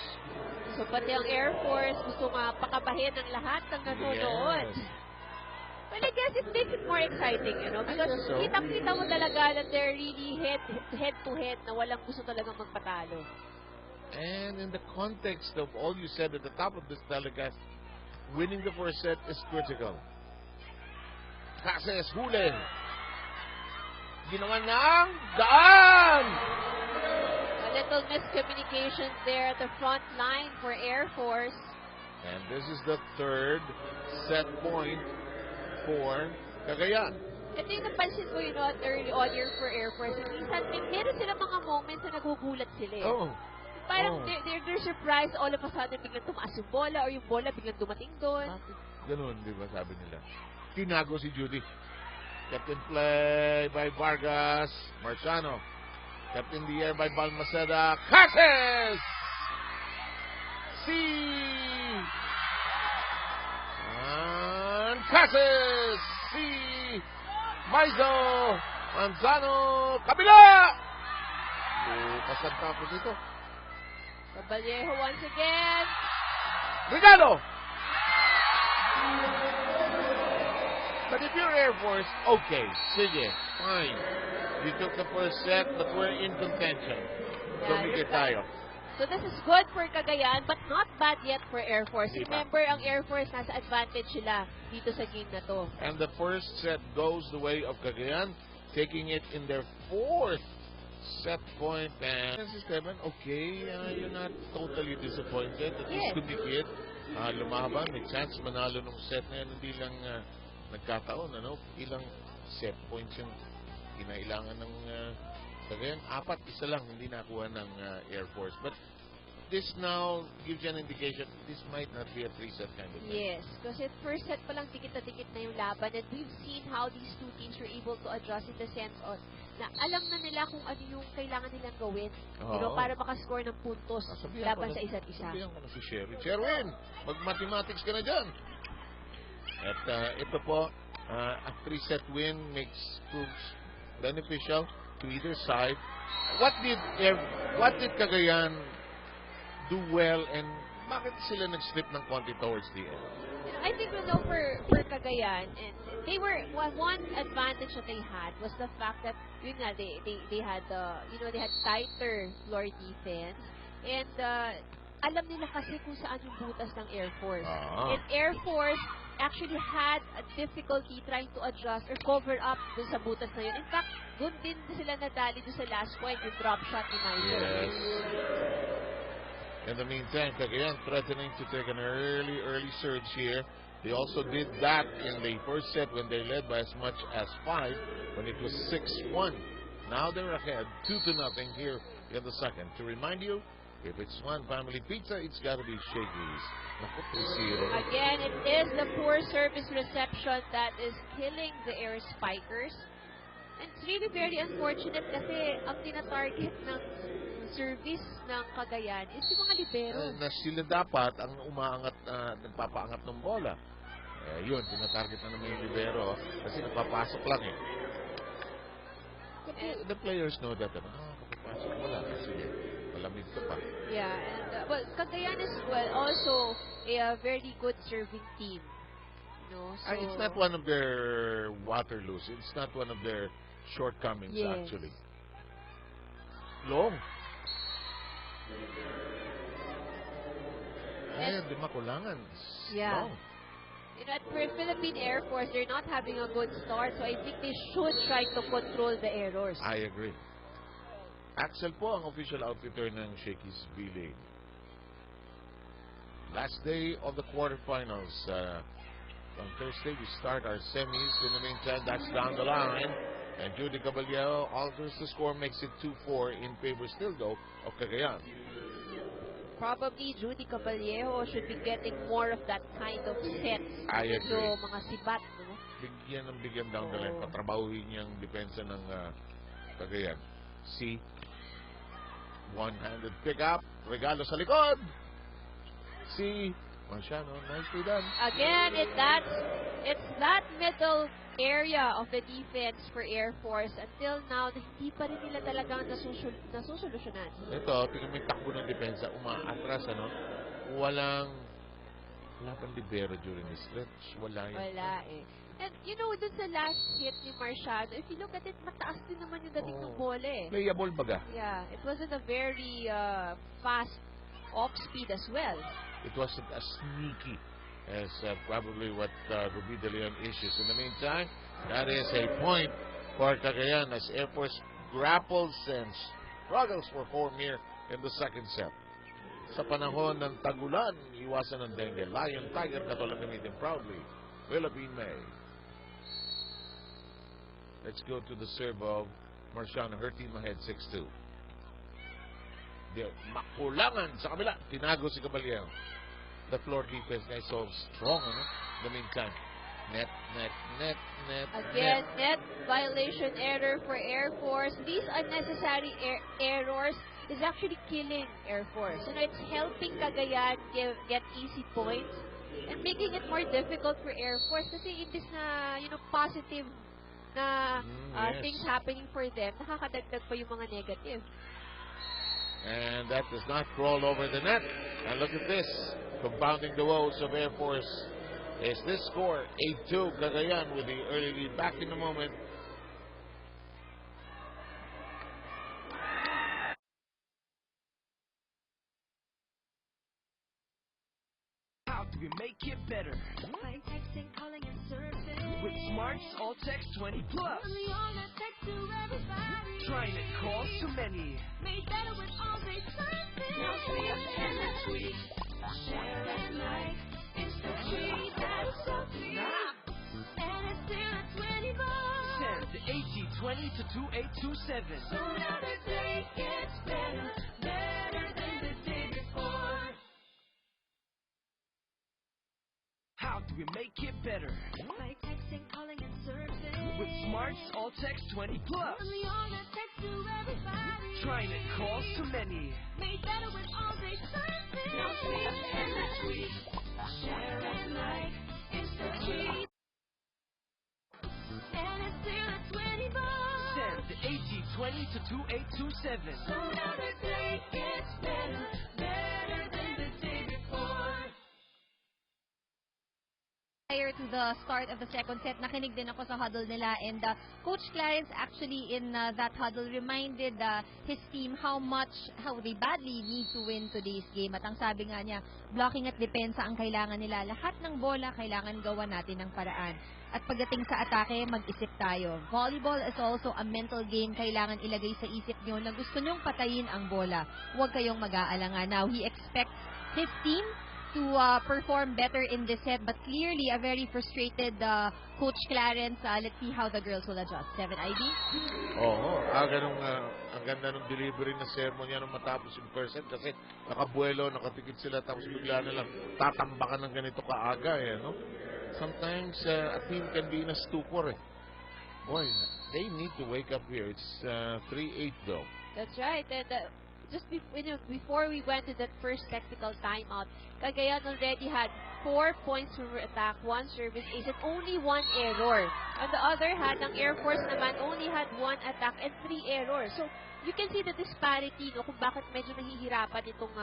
So, pati ang Air Force gusto nga pakabahin ng lahat ng nanonood. Yes. But I guess it makes it more exciting, because guess so. kitang-kita mo talaga that they're really head-to-head na walang gusto talagang magpatalo. And in the context of all you said at the top of this telecast, winning the first set is critical. Cases, huli. Ginawa ng daan! A little miscommunication there at the front line for Air Force. And this is the third set point for Cagayan. Ito yung napansin ko at early on year for Air Force. Minsan, meron silang mga moments na nagugulat sila. Oh. Parang they're surprised all of a sudden biglang tumaas yung bola or yung bola biglang dumating doon. Ganun, di ba sabi nila? Tinago si Judy. Kept in play by Vargas. Marciano. Kept in the air by Balmaceda. Cases! And Cases! Maizo! Manzano! Kabila! Bukas ang tapos dito. Caballero once again. Regalo! But if you're Air Force, okay, sige, fine. You took the first set, but we're in contention. Tumigil tayo. So this is good for Cagayan, but not bad yet for Air Force. Diba? Remember, ang Air Force nasa advantage sila dito sa game na to. And the first set goes the way of Cagayan, taking it in their fourth set point. And this is Kevin, okay, you're not totally disappointed. At least kumikit, lumaban, may chance manalo nung set na yan. Hindi lang nagkataon, ilang set points yung kinailangan ng Cagayan. 4-1 lang hindi nakuha ng Air Force. But this now gives you an indication this might not be a 3-set kind of thing. Yes, kasi first set pa lang dikit na dikit na yung laban, and we've seen how these two teams were able to adjust in the sense of na alam na nila kung ano yung kailangan nilang gawin para makascore ng puntos laban sa isa't isa. Sabihan ko na si Sherwin. Sherwin, mag-mathematics ka na dyan. At ito po, a 3-set win proves beneficial to either side. What did Cagayan do well, and bakit sila nag-slip ng konti towards the end? I think for Cagayan, and they were one advantage that they had was the fact that they had they had tighter floor defense, and alam nila kasi kung saan yung butas ng Air Force. And Air Force actually had a difficulty trying to adjust or cover up dun sa butas na yun. In fact, dun din sila nadali dun sa last point, yung drop shot ni Michael. Yes. In the meantime, Cagayan threatening to take an early surge here. They also did that in the first set when they led by as much as 5 when it was 6-1. Now they're ahead 2-0 here in the second. To remind you, if it's one family pizza, it's got to be Shakey's. Again, it is the poor service reception that is killing the Air Spikers. And it's really very unfortunate kasi ang tina-target ng service ng Cagayan is yung mga libero. Na sila dapat ang umaangat, nagpapaangat ng bola. Yun, tina-target na naman yung libero kasi napapasok lang eh. The players know that. Kapapasok mo lang. Sige, malamig ka pa. Yeah, and Cagayan is also a very good serving team. So it's not one of their Waterloos. It's not one of their shortcomings, actually. Long. Ayan, di makulangan. Yeah. Long. At Philippine Air Force, they're not having a good start, so I think they should try to control the errors. I agree. Axel po ang official outfitter ng Shakey's V-Lane. Last day of the quarterfinals. On Thursday, we start our semis. In the meantime, that's down the line. And Judy Caballero alters the score, makes it 2-4 in favor still, though, of Cagayan. Probably Judy Caballero should be getting more of that kind of set. I agree. So, mga sibat, no? Bigyan down the line. Patrabahuhin niyang depensa ng Cagayan. See, one-handed pick up. Regalo sa likod. See, Marciano, nicely done. Again, it's that middle area of the defense for Air Force. Until now, hindi pa rin nila talagang nasusolusyonan. Ito, tingnan mo yung takbo ng depensa. Umaatras, ano? Wala pang libero during the stretch. Wala eh. And you know, dun sa last hit ni Marciano, if you look at it, mataas din naman yung dating ng bola eh. Playable baga. Yeah, it wasn't a very fast off speed as well. It wasn't as sneaky as probably what Ruby De Leon issues. In the meantime, that is a point for Cagayan as Air Force grapples and struggles for form here in the second set. Sa panahon ng tagulan, iwasan ng dengue. Lion, Tiger, katulang gamitin proudly. Philippine May. Let's go to the serve of Marciano. Her team ahead 6-2. Makulangan sa kabila. Tinago si Caballero. The floor defense guys so strong, ano? In the meantime, net. Again, net violation error for Air Force. These unnecessary errors is actually killing Air Force. You know, it's helping Cagayan get easy points and making it more difficult for Air Force kasi imbis na, you know, positive na things happening for them, nakakadagdag pa yung mga negative. And that does not crawl over the net. And look at this. Compounding the woes of Air Force is this score. 8-2. Cagayan with the early lead. Back in a moment. How do we make it better? By texting, calling, and surfing. With Smart's All Text 20 Plus. Only all that text to everybody. Trying to call so many. Made better with all day surfing. No tweets and no tweets. Share and like. It's the tweet that's so free. And it's still at 20 bucks. Send AT20 to 2827. So another day gets better. Better than the day before. How do we make it better? By texting, calling, and surfing. With Smart's All Text 20 Plus. Only all that text to everybody. Trying to call so many. Made better with all day surfing. No tweets and no tweets. Share and like. It's the tweet. And it's still at 20 bucks. Send AT20 to 2827. So another day gets better. Better than the day before. Prior to the start of the second set, nakinig din ako sa huddle nila, and Coach Clarence actually in that huddle reminded his team how they badly need to win today's game. At ang sabi nga niya, blocking at depensa ang kailangan nila. Lahat ng bola kailangan gawa natin ng paraan. At pagdating sa atake, mag-isip tayo. Volleyball is also a mental game. Kailangan ilagay sa isip nyo na gusto nyong patayin ang bola. Huwag kayong mag-aalangan. Now, he expects his team to perform better in this set, but clearly a very frustrated Coach Clarence. Let's see how the girls will adjust. 7 ID? Oo. Ang ganda ng delivery ng sermon niya nung matapos yung first set kasi nakabuelo, nakatikit sila tapos bigla na lang tatambakan ng ganito kaaga eh, no? Sometimes a team can be in a stupor eh. Boy, they need to wake up here. It's 3-8 though. That's right. And just before we went to that first technical timeout, Cagayan already had 4 points from attack, 1 service ace, and only 1 error. On the other hand, ang Air Force naman only had 1 attack and 3 errors. So, you can see the disparity, no, kung bakit medyo nahihirapan itong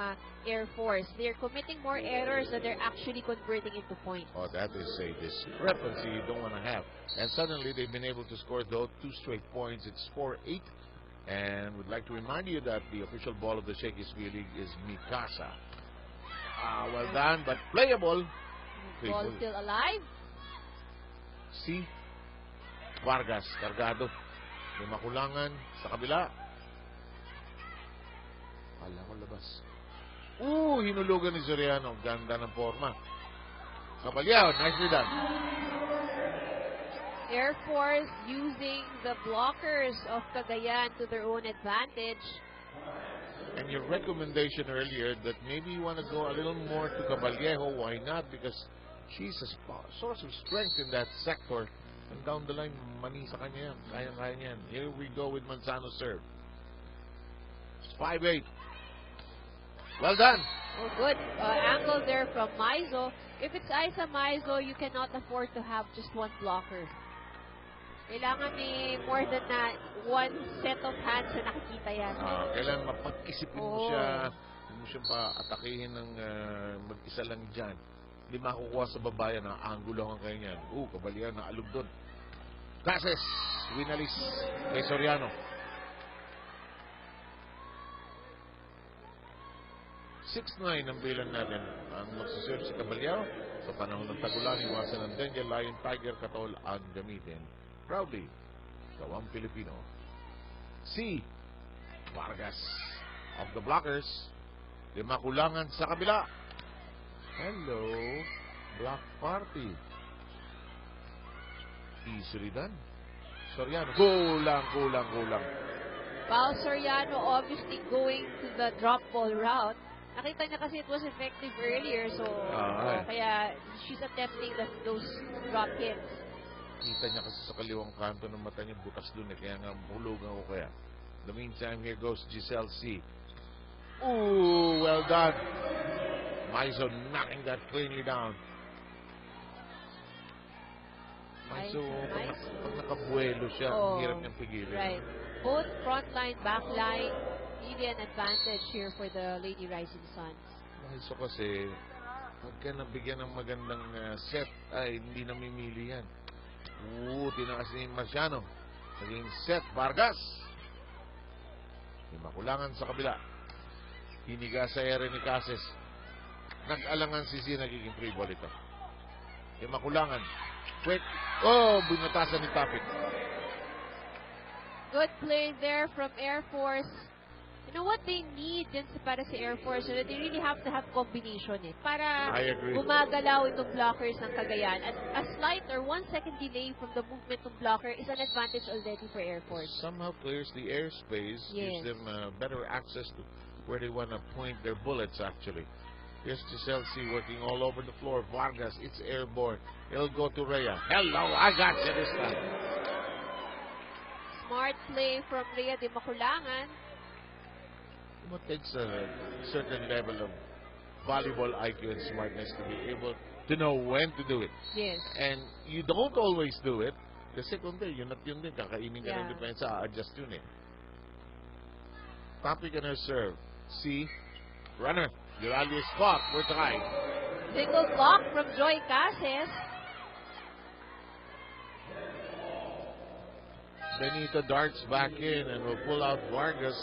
Air Force. They're committing more errors than they're actually converting into points. Oh, that is a discrepancy you don't want to have. And suddenly, they've been able to score, though, 2 straight points. It's 4-8. And we'd like to remind you that the official ball of the Shakey's V-League is Mikasa. Well done, but playable. Ball still alive. Si Vargas, kargado. May makulangan sa kabila. Kala ko labas. Hinulugan ni Soriano. Ganda ng forma. Caballero, nicely done. Air Force using the blockers of Cagayan to their own advantage. And your recommendation earlier that maybe you want to go a little more to Caballero, why not? Because she's a source of strength in that sector. And down the line, mani sa kanya yan. Kaya-kaya niya yan. Here we go with Manzano serve. It's 5-8. Well done. Oh, good angle there from Maizo. If it's Isa Maizo, you cannot afford to have just one blocker. Kailangan may more than one set of hands na nakikita yan. Kailangan mapag-isipin mo siya. Hindi mo siya pa-atakihin ng mag-isa lang dyan. Hindi makukuha sa babayan na angulo ang kayo niyan. Kabalian na alog doon. Cases, winalis kay Soriano. 6-9 ang bilan natin. Ang magsaserve si Caballero sa panahon ng tagulan, iwasan ng Dengue, Lion, Tiger, Katol ang gamitin. Proudly, Gawang Pilipino. C. Vargas of the blockers. Lima kulangan sa kabila. Hello, Black Party. Easily done. Soriano, kulang. Pao Soriano obviously going to the drop ball route. Nakita niya kasi it was effective earlier, so kaya she's attempting those drop hits. Kita niya kasi sa kaliwang kanto ng mata niya, butas dun kaya nga hulugan ko kaya. The meantime, here goes Giselle C. Well done. Maizo knocking that cleanly down. Maizo, pag nakabuelo siya, ang hirap niyang pigilin. Right. Both front line, back line, really an advantage here for the Lady Rising Suns. Maizo kasi, pagka nabigyan ng magandang set, ay hindi namimili yan. Tinakas ni Marciano. Naging set, Vargas. Lima kulangan sa kabila. Hiniga sa ere ni Cases. Nag-alangan si C, nagiging free ball ito. Lima kulangan. Quick. Binatasan ni Tapit. Good play there from Air Force. You know what they need din para sa Air Force? They really have to have combination para gumagalaw itong blockers ng Cagayan. At a slight or 1 second delay from the movement ng blocker is an advantage already for Air Force. Somehow clears the airspace, gives them better access to where they want to point their bullets actually. Here's Giselle C working all over the floor. Vargas, it's airborne. It'll go to Rhea. Hello, I got you this time. Smart play from Rhea de Maculangan. It takes a certain level of volleyball IQ and smartness to be able to know when to do it. Yes. And you don't always do it. Kasi kung yun at yun din, kakainin ka ng depensa, adjust yun Topic on her serve. C. Runner. Geraldi is caught. We're tied. Single block from Joy Cases. Benito darts back in and will pull out Vargas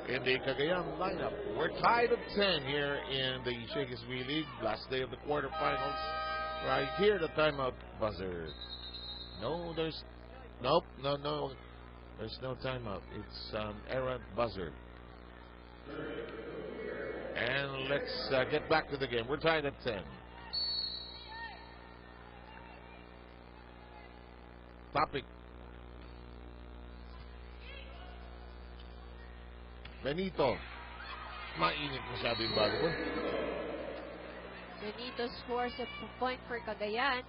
in the Cagayan lineup. We're tied at 10 here in the Shakey's V League. Last day of the quarterfinals. Right here, the timeout buzzer. No, there's... Nope, no. There's no timeout. It's errant buzzer. And let's get back to the game. We're tied at 10. Topic. Benito. Mainit masyado yung volleyball. Benito scores a point for Cagayan.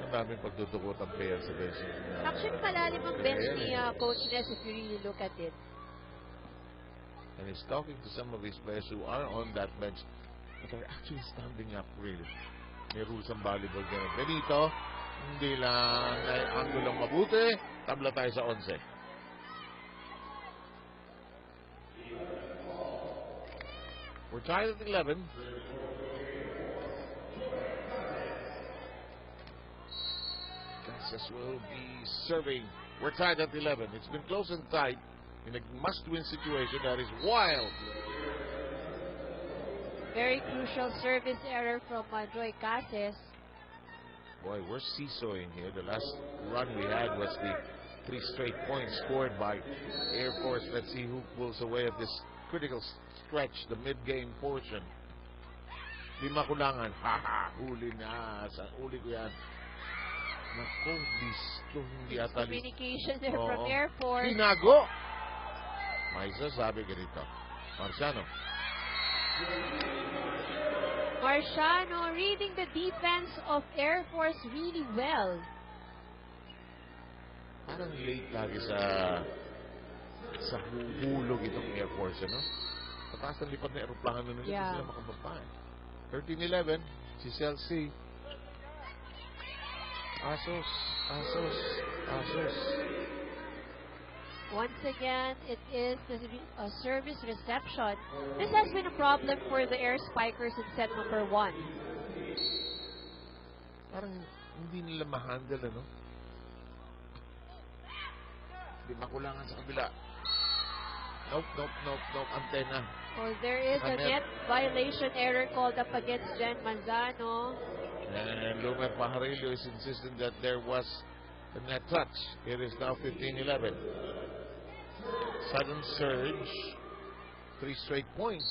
Ang daming pagdudukot ang players sa bench. Actually, malalim ang bench ni Coach Ness if you really look at it. And he's talking to some of his players who are on that bench but are actually standing up really. May rules ang volleyball ganun. Benito, hindi lang angulang mabuti. Tabla tayo sa 11. We're tied at 11. Kansas will be serving. We're tied at 11. It's been close and tight in a must-win situation that is wild. Very crucial service error from Joy Cases. Boy, we're seesawing here. The last run we had was the 3 straight points scored by Air Force. Let's see who pulls away at this critical stretch, the mid-game portion. Di makulangan. Huli na. Uli ko yan. Naku, listo. Hindi ata listo. Communication there from Oo. Air Force. Tinago. May sasabi ganito. Marciano. Marciano reading the defense of Air Force really well. Parang late lagi sa hulog itong Air Force, ano? Pataas ng lipat na aeroplano nila, Yeah. hindi sila makababa. 13-11, si Chelsea. Asos. Once again, it is a service reception. This has been a problem for the Air Spikers in set number 1. Parang hindi nila ma-handle, ano? Hindi makulangan sa kabila. Nope. Antenna. Well, there is a net violation error called up against Jen Manzano. And Lumer Pajarillo is insisting that there was a net touch. It is now 15-11. Sudden surge. 3 straight points.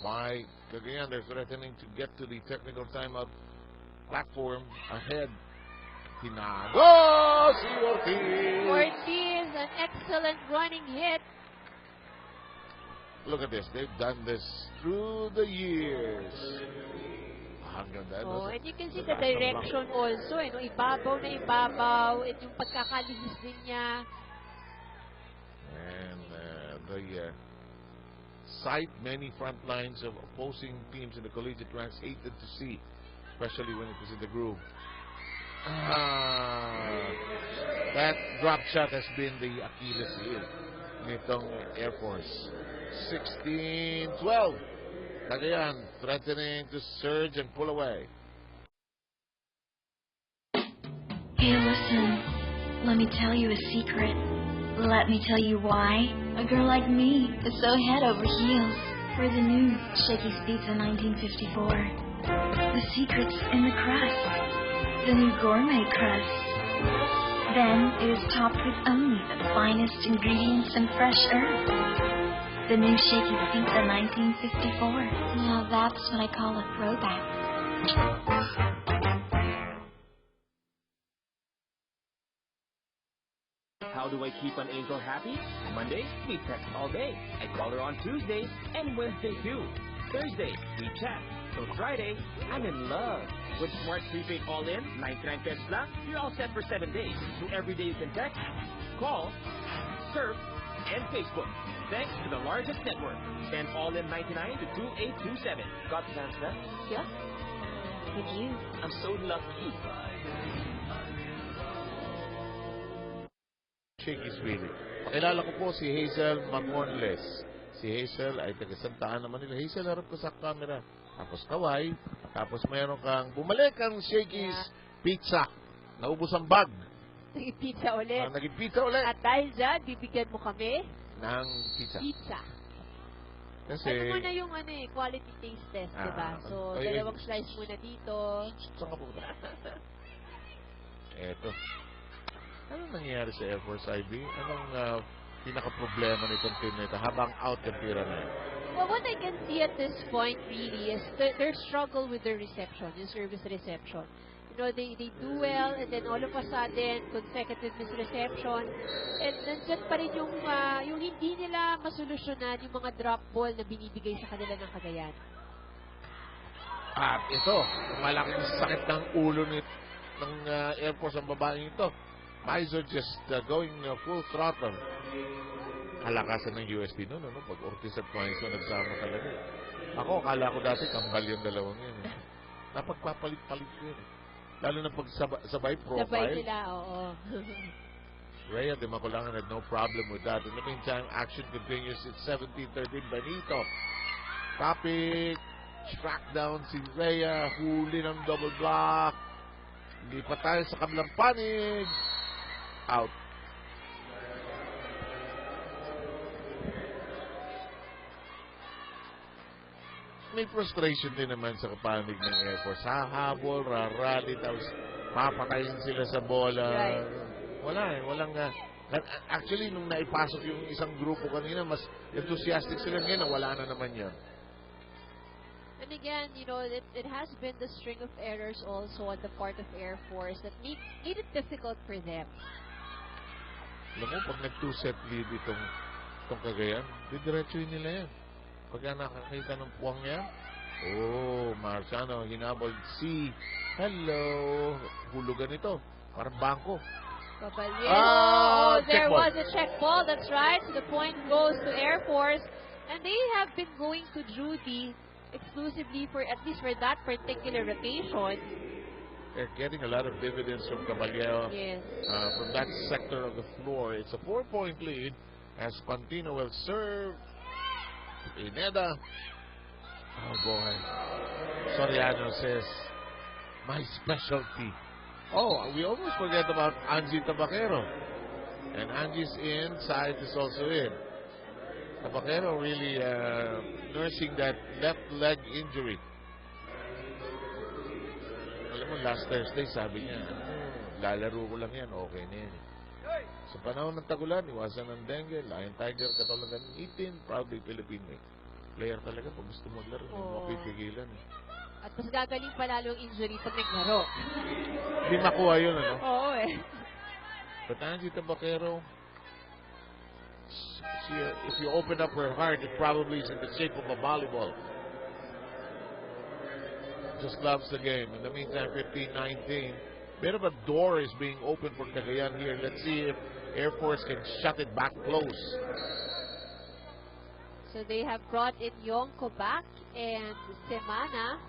By Cagayan, they're threatening to get to the technical timeout platform ahead. Tinago si Ortiz. Ortiz, an excellent running hit. Look at this. They've done this through the years. Hanggang dahil Oh, sa- and you can see sa the taas ng direction also. No? Ibabaw na ibabaw. And yung pagkakalihis din niya. And the sight many front lines of opposing teams in the collegiate ranks hated to see, especially when it was in the groove. That drop shot has been the Achilles heel nitong Air Force. 16-12. Cagayan threatening to surge and pull away. Hey, listen. Let me tell you a secret. Let me tell you why a girl like me is so head over heels for the new Shakey's Pizza 1954. The secret's in the crust. The new gourmet crust. Then it is topped with only the finest ingredients and fresh herbs. The new Shakey's Pizza 1954. Now that's what I call a throwback. How do I keep an angel happy? Monday, we text all day. I call her on Tuesday and Wednesday too. Thursday, we chat. So Friday, I'm in love. With Smart Prepaid All-In, 99 pesos lang, you're all set for 7 days. So every day you can text, call, surf, and Facebook. Thanks to the largest network. Send All-In 99 to 2827. Got the answer? Yeah. With you. I'm so lucky. Shakey's Willie. Pakilala ko po si Hazel Marmonles. Si Hazel ay taga Santa Ana, Manila. Hazel, harap ko sa camera. Tapos kaway. Tapos mayroon kang bumalik ang Shakey's Pizza. Naubos ang bag. Naging pizza ulit. Naging pizza ulit. At dahil dyan, bibigyan mo kami Ng pizza. pizza. Kasi, Ano muna yung quality taste test, diba? So, ay, dalawang slice muna dito. saan ka pupunta? Eto. Anong nangyayari sa Air Force IB? Anong pinaka-problema nitong team na ito habang out yung tira na yun? Well, what I can see at this point really is their struggle with their reception, yung service reception. You know, they do well and then all of a sudden, consecutive misreception. And nandyan pa rin yung hindi nila masolusyonan yung mga drop ball na binibigay sa kanila ng Cagayan. At ito, malaking sakit ng ulo ng Air Force ang babaeng ito. Pfizer just going full throttle. Kalakasan ng UST noon, ano? Pag Ortiz at Pfizer nagsama talaga. Ako, akala ko dati kambal yung dalawang yun. Napagpapalit-palit ko yun. Lalo na pag sabay profile. Sabay sila, oo. Rhea de Maculangan had no problem with that. In the meantime, action continues. It's 17-13 Benito. Topic. Track down si Rhea. Huli ng double block. Hindi pa tayo sa kabilang panig. Out. May frustration din naman sa kapanig ng Air Force. Hahabol, rarally, tapos papatayin sila sa bola. Right. Wala eh. Walang... actually, nung naipasok yung isang grupo kanina, mas enthusiastic sila ngayon. Wala na naman yan. And then again, you know, it has been the string of errors also on the part of Air Force that made it difficult for them. Alam mo, pag nag-2-set lead itong Cagayan, didiretsuhin nila yan. Pagka nakakita ng puwang yan, oh, Marciano, hinabol si, hello, hulugan ito, parang bangko. Oh, there check ball. was a check ball, that's right. So the point goes to Air Force. And they have been going to Judy exclusively for, at least for that particular rotation. They're getting a lot of dividends from Caballero. Yes. From that sector of the floor. It's a 4-point lead as Pantino will serve. Pineda. Oh boy. Soriano says, my specialty. Oh, we almost forget about Angie Tabaquero. And Angie's in, Said is also in. Tabaquero really nursing that left leg injury. Alam mo, last Thursday sabi niya, lalaro ko lang yan, okay na yan. Sa panahon ng tagulan, iwasan ng dengue, Lion Tiger, Katologan, 18, proudly Philippine. Player talaga, pag gusto maglaro, hindi mo pipigilan. At mas gagaling pa lalo ang injury pag naglaro. Hindi makuha yun, ano? Oo eh. But Angie Tabaquero, if you open up her heart, it probably is in the shape of a volleyball. Just loves the game. In the meantime, 15-19. Bit of a door is being opened for Cagayan here. Let's see if Air Force can shut it back close. So they have brought in Yonko back and Semana.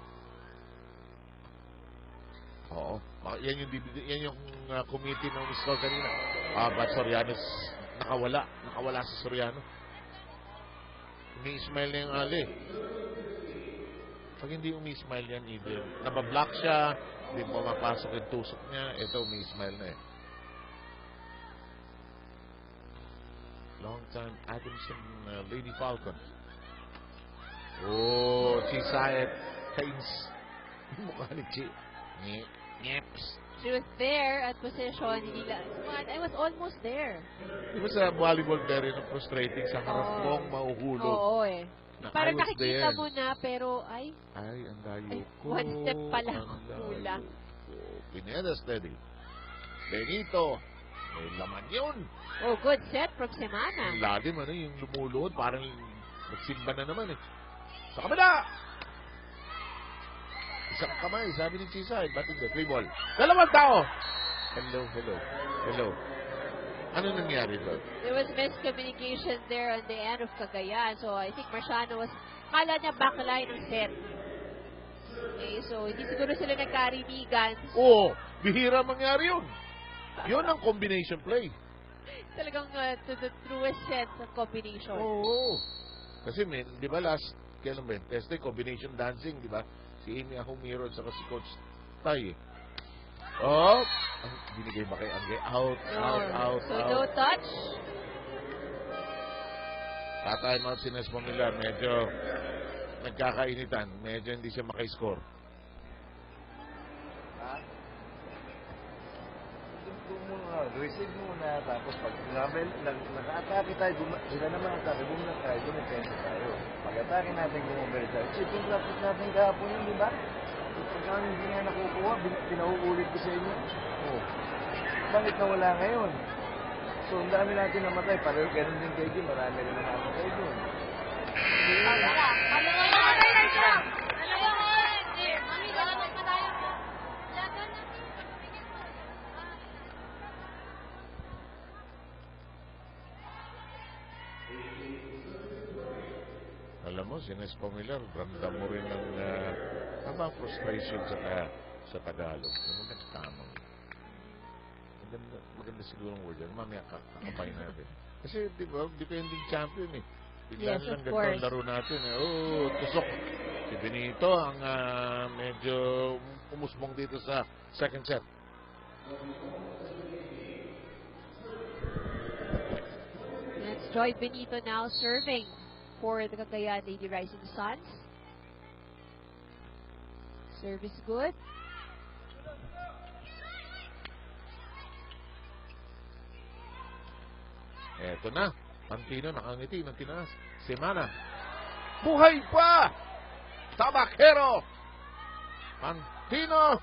Oo. Yan yung committee ng Mr. kanina. But Soriano nakawala. Nakawala si Soriano. Umi-smile na yung Ali. Pag hindi umi-smile yan, either nabablock siya, hindi mo mapasok yung tusok niya, ito umi-smile na eh. Long time Adamson, Lady Falcon. Oh, Chisayet. Kains. Mukha ni Chi. Nyeps. She was there at position. I was almost there. Di ba sa volleyball very frustrating sa harap mong mahuhulog? Oo eh. Na Parang nakikita mo na, pero ay, ang layo ko. one step pa lang kulang. Pineda steady. Benito. May laman yun. Oh, good set from Semana. Ang lalim, ano, yung lumulod. Parang nagsimba na naman eh. Sa kabila! Isang kamay, sabi ni Chisay. Ba't hindi? Free ball. Dalawang tao! Hello. Ano nangyari doon? There was miscommunication there on the end of Cagayan. So I think Marciano was, kala niya backline ang set. Okay, so hindi siguro sila nagkarinigan. Oo, bihira mangyari yun. Yun ang combination play. Talagang to the truest sense of combination. Oo. Kasi di ba last, kailan ba yun? Test day, combination dancing, di ba? Si Amy Ahumiro at saka si Coach Tay. Oh! Binigay ba kay Angge? Out. So no touch. Tatime out si Nespo Millar. Medyo nagkakainitan. Medyo hindi siya makiscore. Receive muna, tapos pag naka-atake tayo, sila naman atake, bumulat tayo, dumitensa tayo. Pag-atake natin bumabalik tayo. Chip yung practice natin kahapon yun, di ba? Pagka hindi nga nakukuha, pinauulit ko sa inyo. Oh. Bakit nawala ngayon? So, ang dami natin namatay. Pareho ganun din kay Jim, marami rin namatay doon. Alam mo, si Nespo Millar, ramdam mo rin ng frustration sa Tagalog. Tamang. Maganda siguro ang word yan. Mamaya kakapay natin. Kasi, di ba, depending champion eh. Bigla lang ganito ang laro natin eh. Oh, tusok. Si Benito ang medyo umusbong dito sa second set. That's Joy Benito now serving for the Cagayan Lady Rising Suns. Service good. Eto na. Pantino nakangiti ng tinaas. Semana. Buhay pa! Tabacero. Pantino.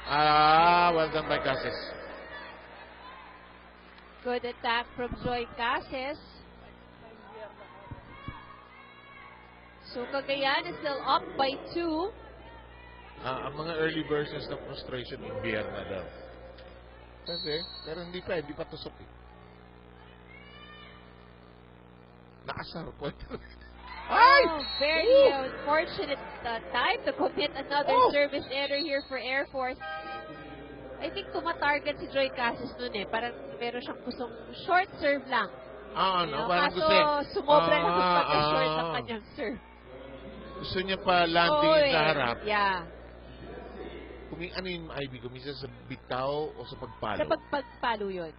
Well done by Cases. Good attack from Joy Cases. So Cagayan is still up by 2. Ang mga early versions ng frustration, Imbierna daw. Kasi, pero hindi pa tusok eh. Nakasar po. Ay! Oh, very unfortunate time to commit another service error here for Air Force. I think tumatarget si Joy Cases nun eh. Parang meron siyang gustong short serve lang. No, parang kaso sumobra na kung pagka-short ang kanyang serve. Gusto niya pa landing sa harap. Yeah. Ano yung Ivy? Kumisa sa bitaw o sa pagpalo? Sa pagpalo yun.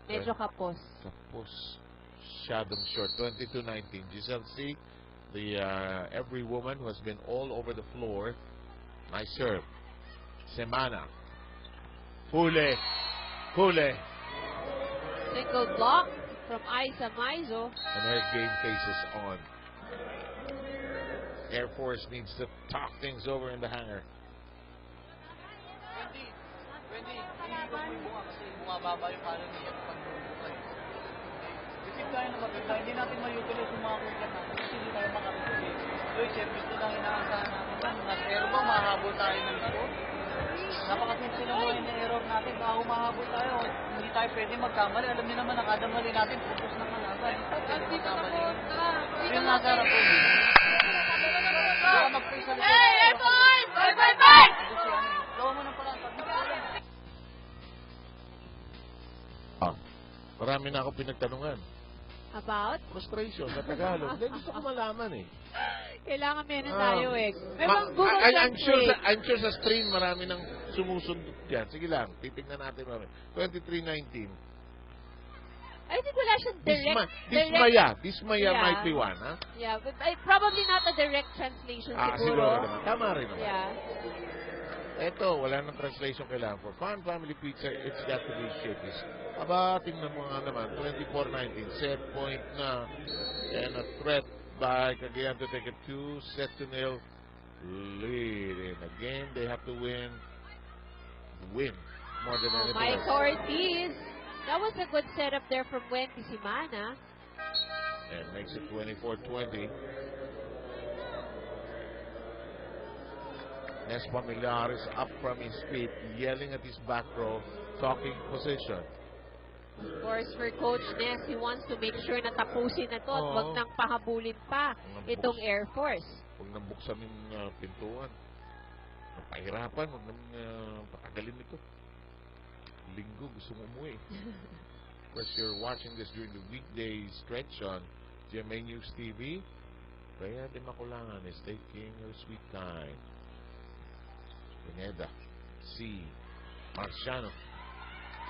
Medyo kapos. Kapos. Shadow short. 22-19. Giselle C., the every woman who has been all over the floor. Nice serve. Semana. Huli. Single block from Isa Maizo. And her game faces on. Air Force needs to talk things over in the hangar. Wendy, hindi ko mo bunga kasi bumababa yung palo niya pag bumukay. Receive tayo ng maganda, hindi natin ma-utilize yung mga quicker natin kasi hindi tayo makapituloy. Doy, service ko lang inaasahan natin yan. Nag-error ba, mahabol tayo ng ito? Napakasimple lang mo yung error natin. Baka humahabol tayo, hindi tayo pwede magkamali. Alam niyo naman, nakadamali natin, focus na kalaban. Hindi tayo magkamali. Yung nasarap po. Kaya mag-face sa likod. Hey, Air Force! Bye! Gawa mo ng parang Marami na ako pinagtanungan. About? Frustration sa Tagalog. Hindi, gusto ko malaman eh. Kailangan meron tayo eh. May mga Google Translate. I'm sure sa screen marami nang sumusundot dyan. Sige lang, titignan natin marami. 23-19. I think wala siyang Dismaya might be one, ha? Yeah, but probably not a direct translation siguro. Siguro naman. Tama rin naman. Yeah. Eto, wala nang translation kailangan. For Fun Family Pizza, it's got to be Shakey's. Aba, tingnan mo nga naman. 24-19. Set point na. And a threat by Cagayan to take a 2-0 lead. In a game, they have to win more than anything Mike else. Ortiz. That was a good setup there from Wendy Simana. And makes it 24-20. Nes Familiares up from his feet, yelling at his back row, talking position. Of course, for Coach Nes, he wants to make sure na tapusin na to at wag nang pahabulin pa itong Air Force. Huwag nang buksan yung pintuan. Napahirapan, huwag nang patagalin ito. Linggo, gusto mo umuwi. Of course, you're watching this during the weekday stretch on GMA News TV. Kaya Di Makulangan is taking her sweet time. Pineda, C. Marciano.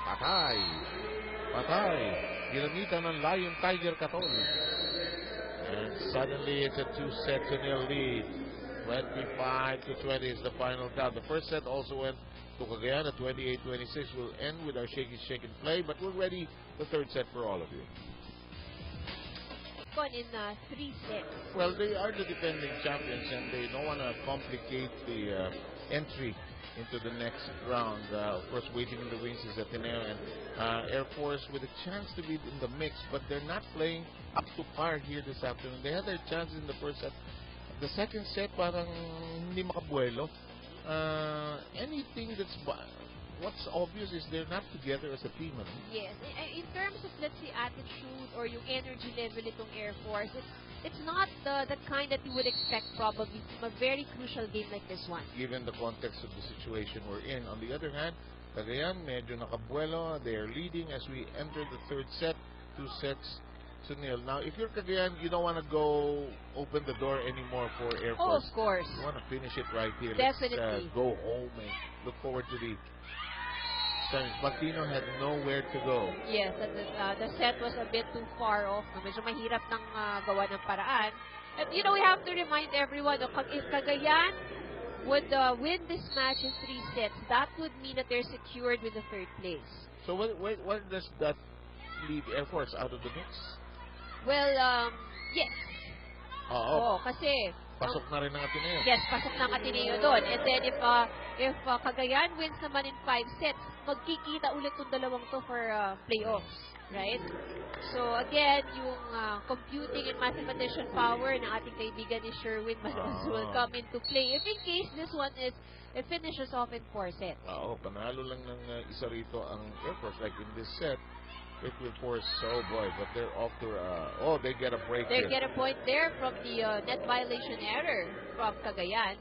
Patay. Ginamitan ng Lion Tiger Katol. And suddenly it's a 2-0 lead. 25-20 is the final count. The first set also went to Cagayan at 28-26. We'll end with our shaky shake and play, but we're ready the third set for all of you. In 3 sets. Well, they are the defending champions and they don't want to complicate the entry into the next round. Of course, waiting in the wings is Ateneo and Air Force with a chance to be in the mix, but they're not playing up to par here this afternoon. They had their chances in the first set. The second set, parang hindi makabuelo. Anything that's... What's obvious is they're not together as a team. Yes. In terms of, let's say, attitude or yung energy level itong Air Force, it's not the kind that you would expect probably from a very crucial game like this one. Given the context of the situation we're in. On the other hand, Cagayan, medyo nakabuelo. They are leading as we enter the third set. 2-0. Now, if you're Cagayan, you don't want to go open the door anymore for Air Force. Oh, of course. You want to finish it right here. Definitely. Let's go home and look forward to the Pagtino had nowhere to go. Yes, and the set was a bit too far off. Medyo mahirap nang gawa ng paraan. And, we have to remind everyone, if Cagayan would win this match in 3 sets, that would mean that they're secured with the third place. So what does that leave Air Force out of the mix? Well, yes. Oo. Kasi Pasok na rin ang Ateneo. yes, pasok ng Ateneo doon. And then if Cagayan wins naman in 5 sets, magkikita ulit yung dalawang to for playoffs. Right? So again, yung computing and mathematician power ng ating kaibigan ni Sherwin Malonzo will come into play. If in case this one it finishes off in 4 sets. Oo, panalo lang ng isa rito ang Air Force. Like in this set, it will force, oh boy, but they're off to, they get a break They here. get a point there from the net violation error from Cagayan.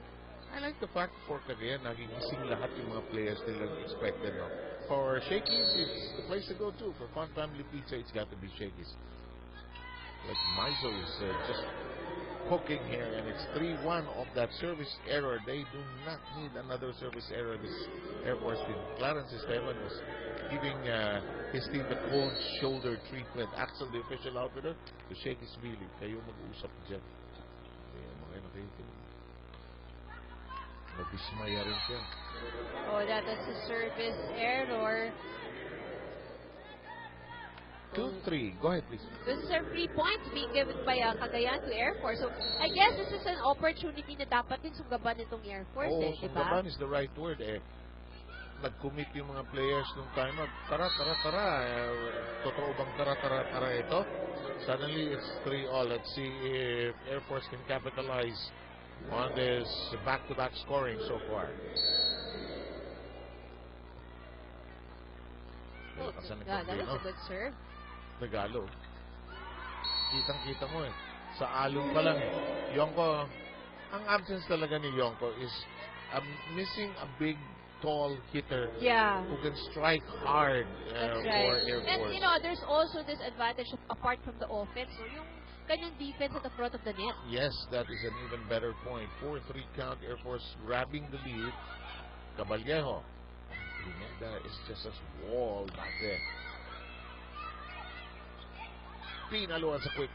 I like the fact for Cagayan, naging gising lahat yung mga players nilang expected. No? For Shakey's, it's the place to go to. For Fun Family Pizza, it's got to be Shakey's. Like Mizo is just cooking here, and it's 3-1 of that service error. They do not need another service error. This Air Force team. Clarence Esteban was giving his team the cold shoulder treatment. Axel, the official outfitter, to Shakey's feeling. Kayo mag-uusap dyan. Kaya mga nakikinig. Nabismaya rin siya. Oh, that is a service error. 2-3. Go ahead, please. This is our 3 points being given by Cagayan to Air Force. So, I guess this is an opportunity na dapat din sunggaban itong Air Force, diba? Sunggaban is the right word. Nag-commit yung mga players nung time out. Tara. Totoo bang tara ito? Suddenly, it's 3-all. Let's see if Air Force can capitalize on this back-to-back scoring so far. That was a good serve. Regalo. Kitang-kita mo sa alon pa lang Yonko, ang absence talaga ni Yonko is missing a big, tall hitter who can strike hard That's for right. Air Force. And there's also this advantage apart from the offense. So yung kanyang defense at the front of the net. Yes, that is an even better point. 4-3 count, Air Force grabbing the lead. Caballejo. Pineda is just a wall back there. Pinaluan sa quick.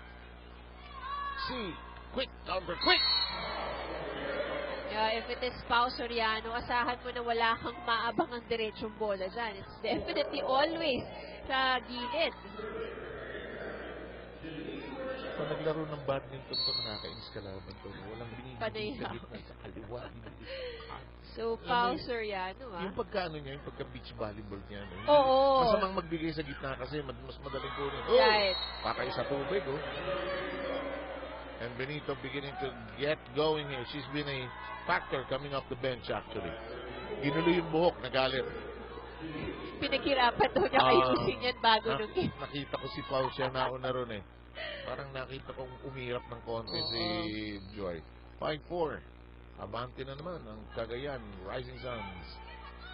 Quick, counter, quick! If it is Pao Soriano, asahan mo na wala kang maabang ang diretsong bola dyan. It's definitely always sa gilid. Pag naglaro ng badminton to, nakakainis ka laban to. Walang binibigay sa gitna sa kaliwa. So, Pao Soriano, Yung pagkaano niya, yung pagka-beach volleyball niya. Oo. Masamang magbigay sa gitna kasi mas madaling kunin. Right. Pakay sa tubig, And Benito beginning to get going here. She's been a factor coming off the bench, actually. Ginulo yung buhok, nagalit. Pinaghirapan daw niya ayusin yan bago nung game. Nakita ko si Pao siya nauna ron Parang nakita kong umirap ng konti si Joy. 5-4. Abante na naman ang Cagayan Rising Suns.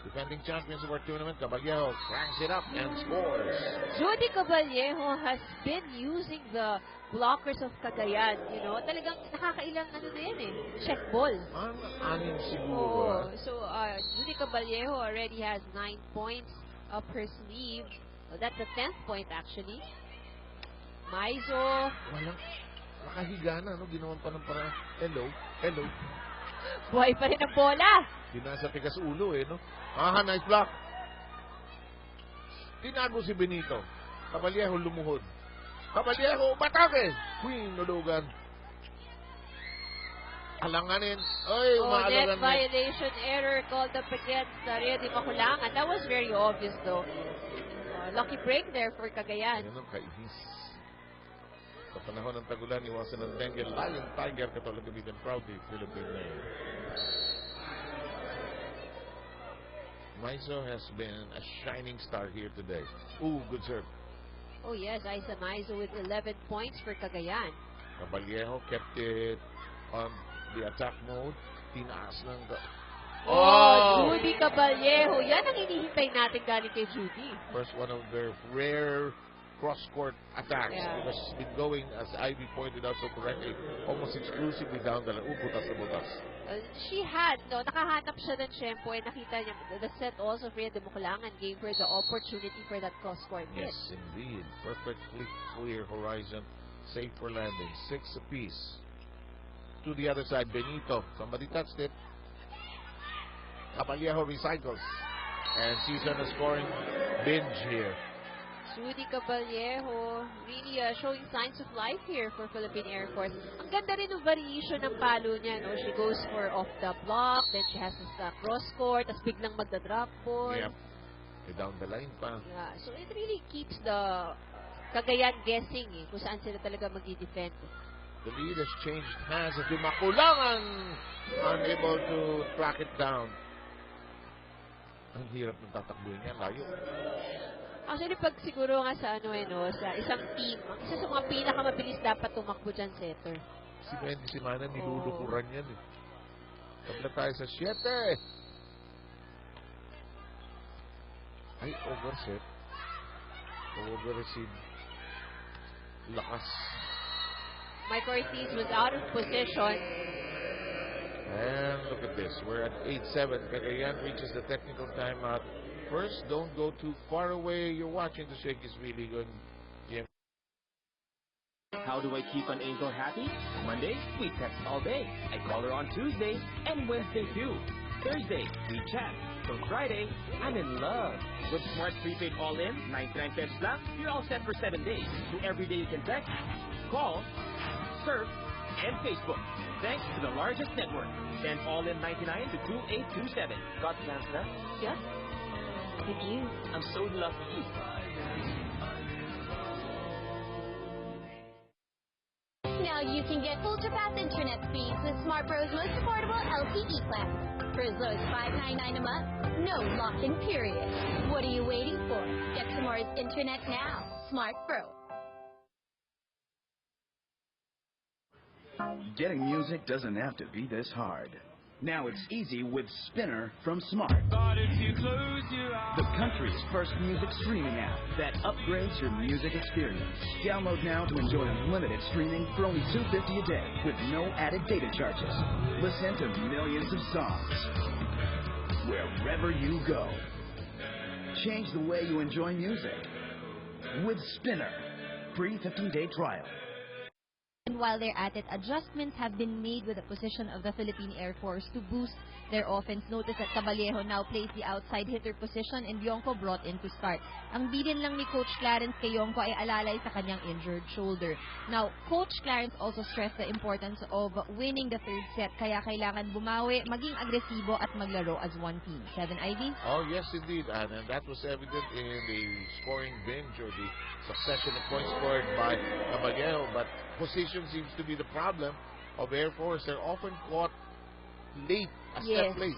Defending champions of our tournament, Caballejo cranks it up and scores. Judy Caballejo has been using the blockers of Cagayan. Talagang nakakailang na yan check ball. Anim siguro. So, Judy Caballejo already has 9 points up her sleeve. So, that's the 10th point actually. Mizo. Walang nakahiga na, ginawan pa ng parang hello. Buhay pa rin ang bola. Di nasa tigas ulo nice block. Tinago si Benito. Caballejo lumuhod. Caballejo, batake! Queen, nulugan. Alanganin. Net violation error called up against Rhea Di Maculangan. That was very obvious though. Lucky break there for Cagayan. Yan ang kainis. Sa panahon ng tagulan, iwasan ng dengue. Lion Tiger, katulad gamitin proudly, Philippine name. Mizo has been a shining star here today. Good serve. Oh yes, Isa Mizo with 11 points for Cagayan. Caballejo kept it on the attack mode. Tinaas ng... Judy Caballejo. Yan ang hinihintay natin galing kay Judy. First one of their rare cross-court attacks because she's been going, as Ivy pointed out so correctly, almost exclusively down the butas na butas. She had, nakahanap siya ng tempo and nakita niya, the set also for Rhea Di Maculangan gave her the opportunity for that cross-court hit. Yes, indeed. Perfectly clear horizon, safe for landing. 6 apiece. To the other side, Benito. Somebody touched it. Caballejo recycles. And she's on a scoring binge here. Sudi Caballero, really showing signs of life here for Philippine Air Force. Ang ganda rin ng variation ng palo niya, no? She goes for off the block, then she has this cross court, tapos biglang magda-drop ball. Yep. Down the line pa. Yeah, so it really keeps the Cagayan guessing kung saan sila talaga mag-defend. The lead has changed hands at Makulangan unable to track it down. Ang hirap ng tatakbuhin niya, layo. Actually, pag siguro nga sa sa isang team, ang isa sa mga pinakamabilis dapat tumakbo dyan, setter. Si Wendy Simana, nilulukuran yan eh. Tabla tayo sa 7. Ay, overset. Over-receive. Lakas. Mike Ortiz was out of position. And look at this. We're at 8-7. Cagayan reaches the technical timeout. First, don't go too far away. You're watching the Shakey's really good. Yeah. How do I keep an angel happy? Monday, we text all day. I call her on Tuesday and Wednesday too. Thursday, we chat. So Friday, I'm in love. With Smart Prepaid All-In, 99 pesos lang, you're all set for 7 days. So every day you can text, call, surf, and Facebook. Thanks to the largest network. Send All-In 99 to 2827. Got plans now? Yeah. With you. I'm so lucky. Now you can get ultra-fast internet speeds with Smart Pro's most affordable LTE plan. For as low as $5.99 a month, no lock-in period. What are you waiting for? Get Samara's internet now. Smart Pro. Getting music doesn't have to be this hard. Now it's easy with Spinner from Smart. The country's first music streaming app that upgrades your music experience. Download now to enjoy unlimited streaming for only $2.50 a day with no added data charges. Listen to millions of songs wherever you go. Change the way you enjoy music with Spinner. Free 15-day trial. And while they're at it, adjustments have been made with the position of the Philippine Air Force to boost their offense. Notice that Caballero now plays the outside hitter position and Yonko brought in to start. Ang bilin lang ni Coach Clarence kay Yonko ay alalay sa kanyang injured shoulder. Now, Coach Clarence also stressed the importance of winning the third set, kaya kailangan bumawi, maging agresibo at maglaro as one team. 7 Ivy? Oh, yes, indeed, Ann. And that was evident in the scoring binge or the succession of points scored by Caballero. But position seems to be the problem of Air Force. They're often caught late, a step late.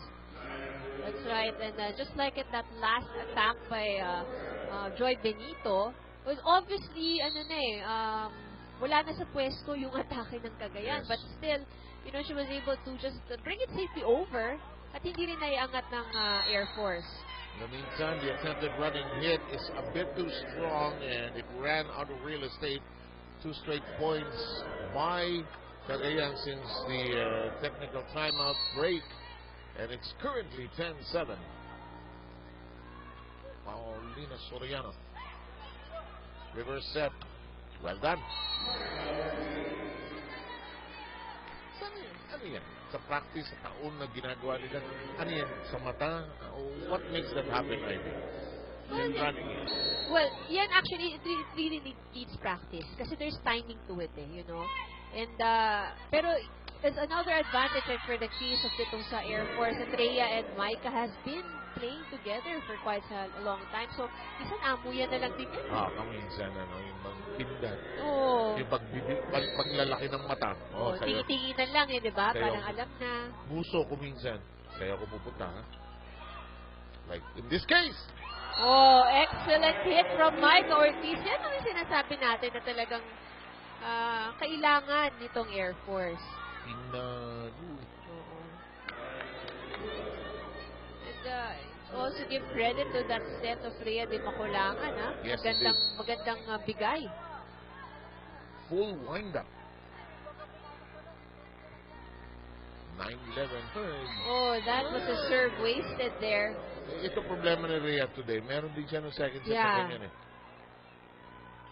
That's right. And just like in that last attack by Joy Benito, was obviously, wala na sa pwesto yung atake ng Cagayan. Yes. But still, she was able to just bring it safely over at hindi rin naiangat ng Air Force. In the meantime, the attempted running hit is a bit too strong and it ran out of real estate. 2 straight points by Cagayan since the technical timeout break. And it's currently 10-7. Paulina Soriano. Reverse set. Well done. Ano yan? Sa practice, sa taon na ginagawa nila, ano yan? Sa mata? What makes that happen, Ivy? Well, yan actually, it really needs practice kasi there's timing to it, And, pero, there's another advantage for the case of itong sa Air Force. Andrea and Micah has been playing together for quite a long time. So, minsan amuyan na lang din yan. Kaminsan, yung magpindan. Oo. Yung paglalaki ng mata. Tingitinginan lang di ba? Parang alam na. Buso ko minsan. Kaya ako pupunta, ha? Like, in this case. Oh, excellent hit from Mike Ortiz. Yan ang sinasabi natin na talagang kailangan nitong Air Force. And also give credit to that set of Rhea de Maculangan, ha? Yes, magandang bigay. Full wind-up. 9-11. Oh, that was a serve wasted there. Ito problema ni Rhea today. Meron din siya ng second set na ganyan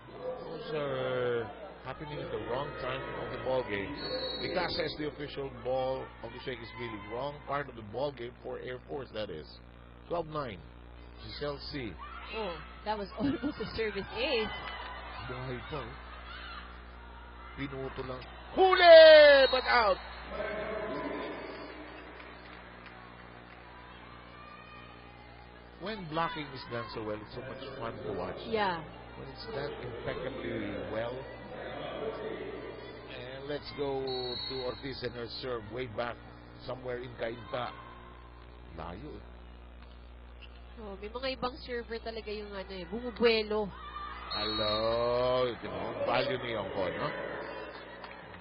Those are happening at the wrong time of the ball game. Because as the official ball of the Shakey's really wrong part of the ball game for Air Force, that is. 12-9. Giselle C. Oh. That was almost a service ace. Buhay pa. Pinuto lang. Huli! But out! When blocking is done so well, it's so much fun to watch. Yeah. When it's done impeccably well. And let's go to Ortiz and her serve way back somewhere in Cainta. Layo eh. Oh, may mga ibang server talaga yung bumubuelo. Hello, value ni Yongko, no?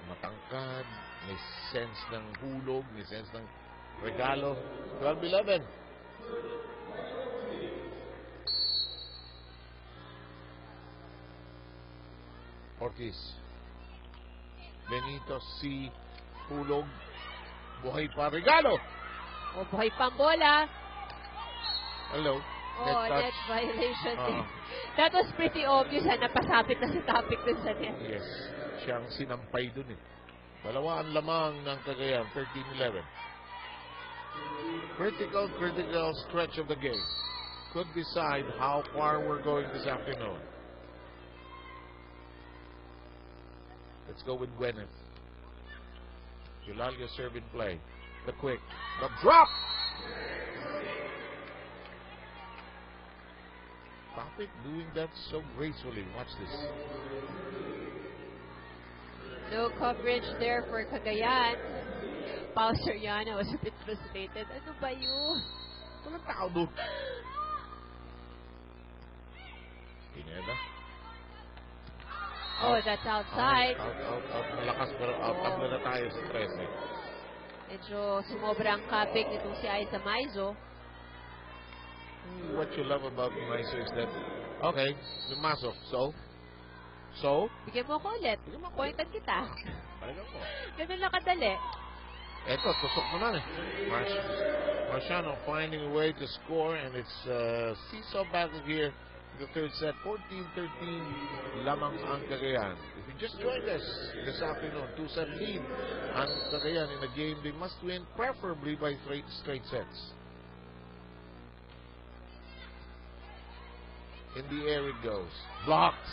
Matangkad, may sense ng hulog, may sense ng regalo. 12-11. Ortiz. Benito C. Hulog. Buhay pa, regalo! Oh, buhay pang bola. Hello. Oh, net violation. That was pretty obvious. Napasapit na sa topic dun sa net. Yes. Siyang sinampay dun eh. Dalawa ang lamang ng Cagayan. 13-11. Critical stretch of the game. Could decide how far we're going this afternoon. Let's go with Gwyneth. Eulalia serve in play. The quick. The drop! Topic doing that so gracefully. Watch this. No coverage there for Cagayan. Pao Soriano was a bit frustrated. Ano ba yun? Walang tao doon. Pineda. Oh, that's outside. Out. Malakas pero out na tayo sa 13. Medyo sumobra ang kapig nitong si Aiza Maizo. What you love about Maizo is that, okay, lumasok. So? Bigyan mo ko ulit. Pointan kita. Talagang mo. Ganun lang kadali. Eto, tusok mo na eh. Marciano finding a way to score, and it's seesaw battle here in the third set. 14-13 lamang ang Cagayan. If you just joined us this afternoon, 2-set lead ang Cagayan in a game they must win, preferably by straight sets. In the air it goes. Blocked.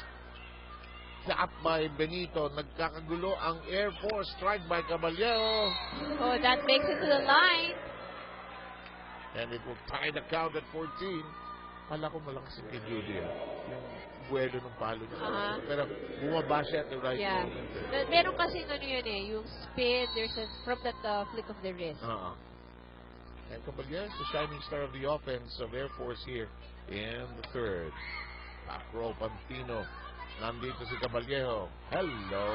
Tap by Benito. Nagkakagulo ang Air Force. Strike by Caballero. Oh, that makes it to the line. And it will tie the count at 14. Pala ko malakas si Judy. Yung buwelo ng palo niya. Pero bumaba siya at the right moment. Meron kasi yun yung spin. There's from that flick of the wrist. And Caballero is the shining star of the offense of Air Force here in the third. Back row, Pantino. Nandito si Caballero. Hello.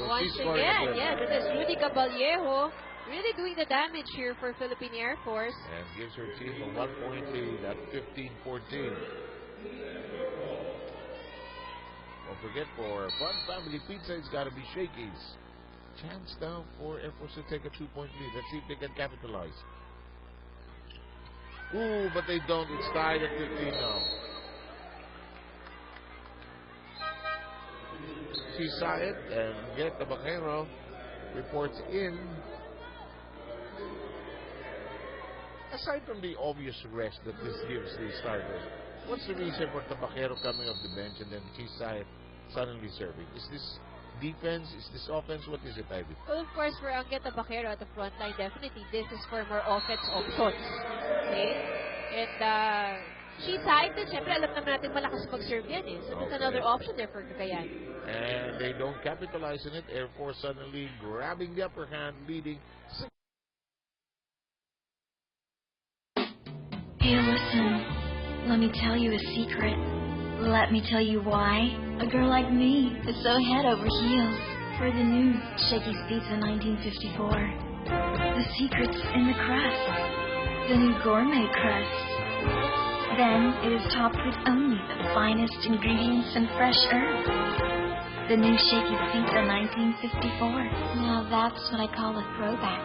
Once again, yes, it is Rudy Caballero really doing the damage here for Philippine Air Force. And gives her team a 1-point lead at 15-14. Don't forget, for Fun Family Pizza, it's got to be Shakey's. Chance now for Air Force to take a 2-point lead. Let's see if they can capitalize. Ooh, but they don't. It's tied at 15 now. She saw it, and Get the Bacero reports in. Aside from the obvious rest that this gives the starters, what's the reason for Tabaquero coming off the bench and then Chisay suddenly serving? Is this defense? Is this offense? What is it, Ivy? Well, of course, for Angget Tabaquero at the front line, definitely this is for more offense options. Okay? And Chisay, siyempre alam naman natin malakas mag-serve yan eh. So that's another option there for Cagayan. And they don't capitalize on it. Air Force suddenly grabbing the upper hand, leading. Hey, listen. Let me tell you a secret. Let me tell you why a girl like me is so head over heels for the new Shakey's Pizza 1954. The secret's in the crust. The new gourmet crust. Then it is topped with only the finest ingredients and fresh herbs. The new Shakey's Pizza 1954. Now that's what I call a throwback.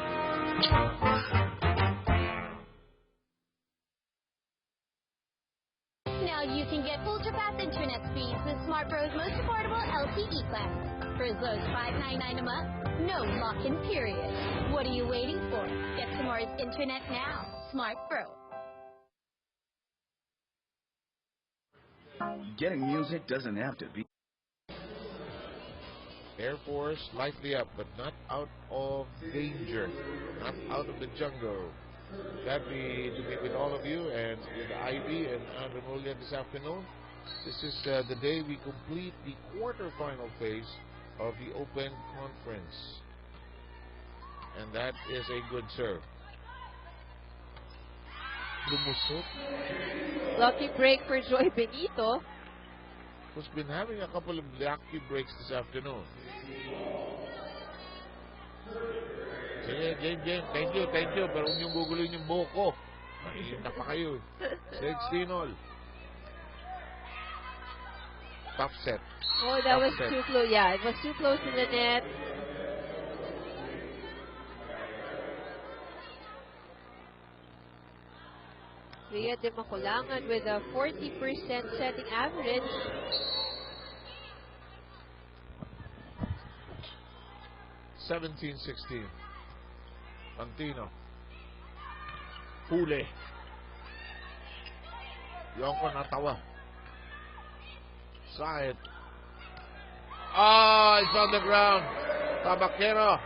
Now you can get ultra-fast internet speeds with Smart Bro's most affordable LTE plan. For as low as $5.99 a month, no lock-in period. What are you waiting for? Get tomorrow's internet now. Smart Bro. Getting music doesn't have to be. Air Force lightly up, but not out of danger, not out of the jungle. Happy to be with all of you and with Ivy and Andre Mulia this afternoon. This is the day we complete the quarterfinal phase of the Open Conference. And that is a good serve. Lumusot. Lucky break for Joy Benito. Who's been having a couple of lucky breaks this afternoon. Sige, game. Thank you. Pero huwag niyong guguluhin yung buhok ko. Mahina pa kayo. 16-all. Tough set. Oh, that was too close. Yeah, it was too close to the net. Ria de Maculangan with a 40% setting average. (17-16). Antino. Huli. Yonko natawa. Side. It's on the ground. Tabaquero.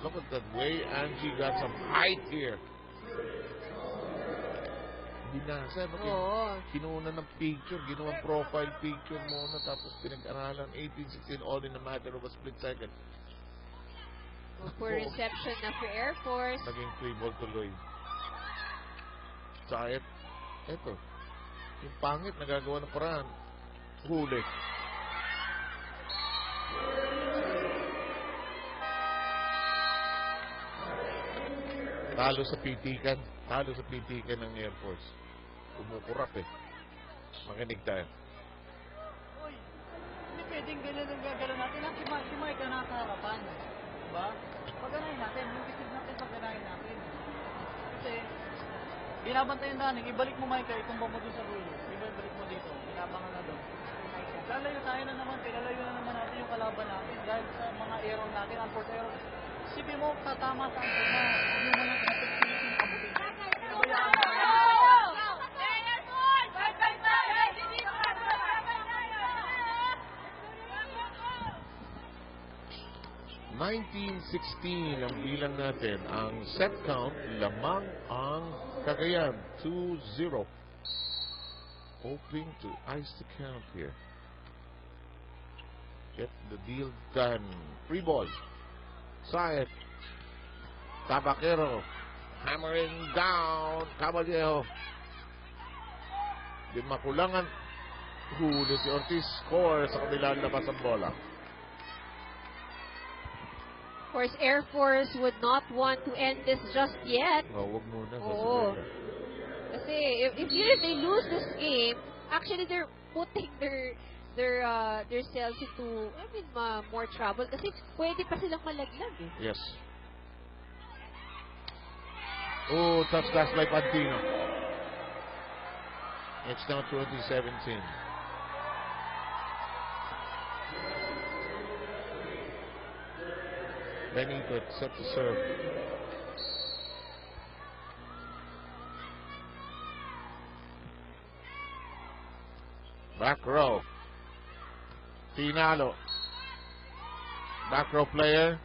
Look at that way Angie got some height here. Binasa, kinuha ng picture, ginawang profile picture muna, tapos pinag-aralan 18-16 all in a matter of a split second. For reception na for Air Force. Naging free ball tuloy. Sayet. Eto. Yung pangit, nagagawa ng paraan. Huli. Talo sa pitikan ng Air Force. Kumukurap Makinig tayo. Uy, hindi pwedeng ganyan ang gagalaw natin. Si Mike ang nasa harapan. Diba? Paganahin natin. Yung isip natin paganahin natin. Kasi, binabantayan natin. Ibalik mo Mike, itumba mo dun sa dulo. Ibalik mo dito. Binabangan na doon. Lalayo tayo na naman. Lalayo na naman natin yung kalaban natin. Dahil sa mga error natin, unforced error. Isipin mo, tatama sa ang na. Hindi mo na pinag-Philippine abutin. Pinabayaan mo. 19-16 ang bilang natin. Ang set count, lamang ang Cagayan. 2-0. Hoping to ice the count here. Get the deal done. Free ball. Sayed. Tabaquero. Hammering down. Caballero. Di Maculangan. Huli si Ortiz. Score sa kabilang labas ang bola. Of course, Air Force would not want to end this just yet. Wag muna. Kasi if they lose this game, actually they're putting themselves into more trouble kasi pwede pa silang malaglag Yes. Oh, touch pass by Pantino. It's now 2017. Benito set to serve. Back row. Tinalo. Back row player.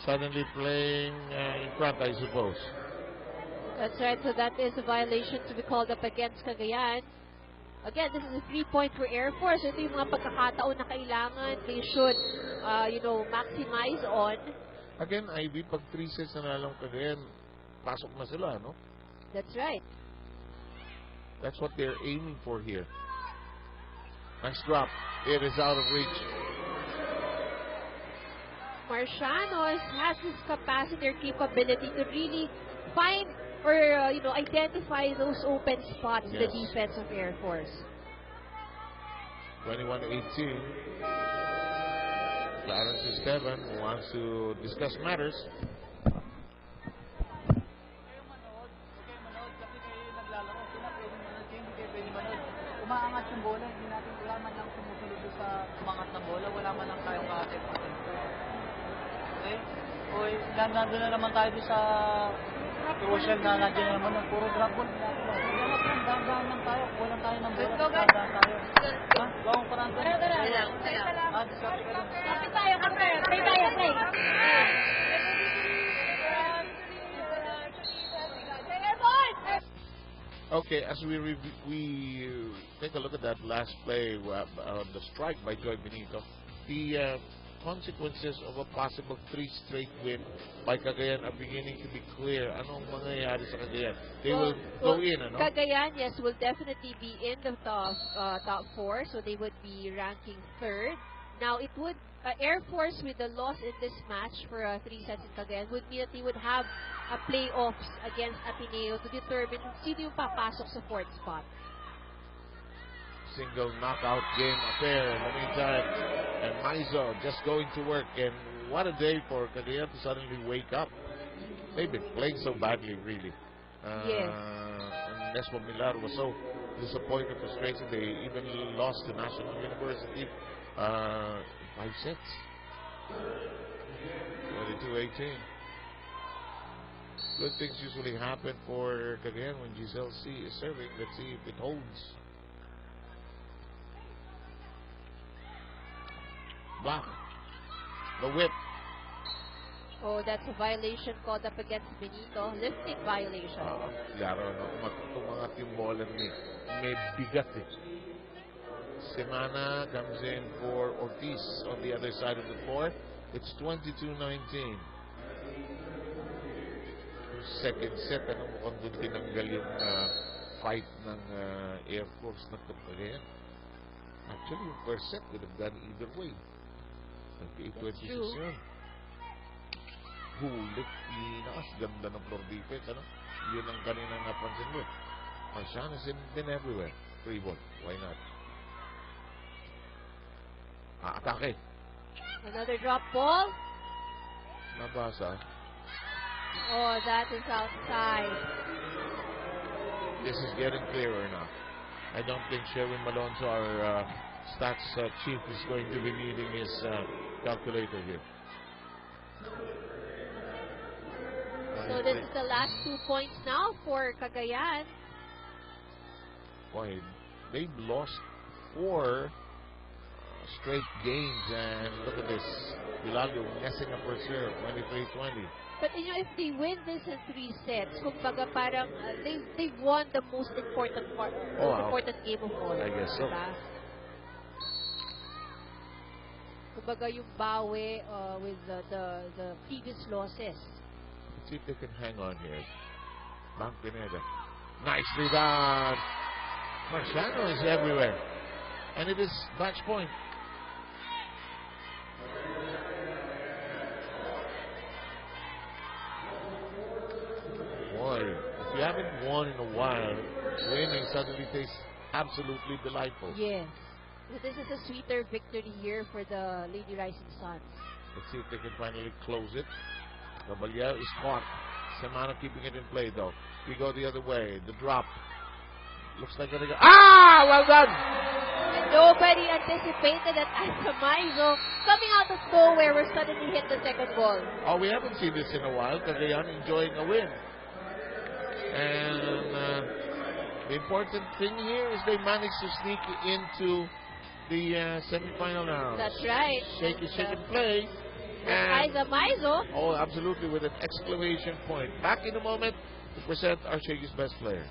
Suddenly playing in front, I suppose. That's right. So that is a violation to be called up against Cagayan. Again, this is a 3-point for Air Force. Ito yung mga pagkakataon na kailangan they should, maximize on. Again, Ivy, pag 3 sets na nalang Cagayan, pasok na sila, no? That's right. That's what they're aiming for here. Nice drop. It is out of reach. Marcianos has this capacity or capability to really find or identify those open spots in the defense of Air Force. 21-18. Clarence Esteban wants to discuss matters. Umaangat yung bola, hindi natin wala man lang sumusunod sa umangat na bola, wala man lang tayong ka-attempt. Okay? O, nandun na naman tayo sa Crucial na nandiyan na naman ng puro drop ball. Dahan-dahan lang tayo. Walang tayo ng bola. Let's go, guys. Dahan-dahan tayo. Ha? Gawang parang Tara. discard ka lang. Kapit tayo, kapit. Play tayo, play. Okay, as we take a look at that last play on the strike by Joy Benito, the consequences of a possible 3 straight win by Cagayan are beginning to be clear. Anong mangyayari sa Cagayan? They will go in, ano? Cagayan, yes, will definitely be in the top 4, so they would be ranking 3rd. Now, it would Air Force with the loss in this match for 3 sets in Cagayan would mean that they would have playoffs against Ateneo to determine sino yung papasok sa 4th spot. Single knockout game affair in the meantime, and Maizo just going to work, and what a day for Cagayan to suddenly wake up. They've been playing so badly, really. Yes. And Nespo Millar was so disappointed, frustrated. They even lost to National University 5 sets. 22-18. Good things usually happen for Cagayan when Giselle C is serving. Let's see if it holds. Block. The whip. Oh, that's a violation called up against Benito. Lifting violation. Klaro, no? Tumangat yung bola ni may bigat eh. Semana comes in for Ortiz on the other side of the floor. It's 22-19. Second set, mukhang doon tinanggal yung fight ng Air Force ng Cagayan. Actually, yung first set could have gone either way. That's true. Hulit, inaas, ganda ng floor defense, ano? Yun ang kaninang napansin mo. Marciano has been everywhere. Free ball, why not? Atake. Another drop ball. Nabasa. Oh, that is outside. This is getting clearer now. I don't think Sherwin Malonzo, our stats chief, is going to be needing his calculator here. So this is the last 2 points now for Cagayan. Boy, they've lost 4 straight games, and look at this. Hilario messing up her serve, 23-20. But you know, if they win this in 3 sets, kumbaga parang they've won the most important important game of all. I guess so. Diba? Kumbaga yung bawi with the previous losses. Let's see if they can hang on here. Bank Pineda. Nicely done. Marciano is everywhere. And it is match point. Boy, if you haven't won in a while, winning suddenly tastes absolutely delightful. Yes. This is a sweeter victory here for the Lady Rising Suns. Let's see if they can finally close it. Caballero is caught. Semana keeping it in play though. We go the other way. The drop. Looks like gonna go. Ah! Well done! And nobody anticipated that Maizo coming out of nowhere will suddenly hit the second ball. Oh, we haven't seen this in a while. Cagayan enjoying a win. And the important thing here is they managed to sneak into the semi-final round. That's right. Shake and play. Aiza Maizo. Oh, absolutely, with an exclamation point. Back in a moment to present our Shakey's best player.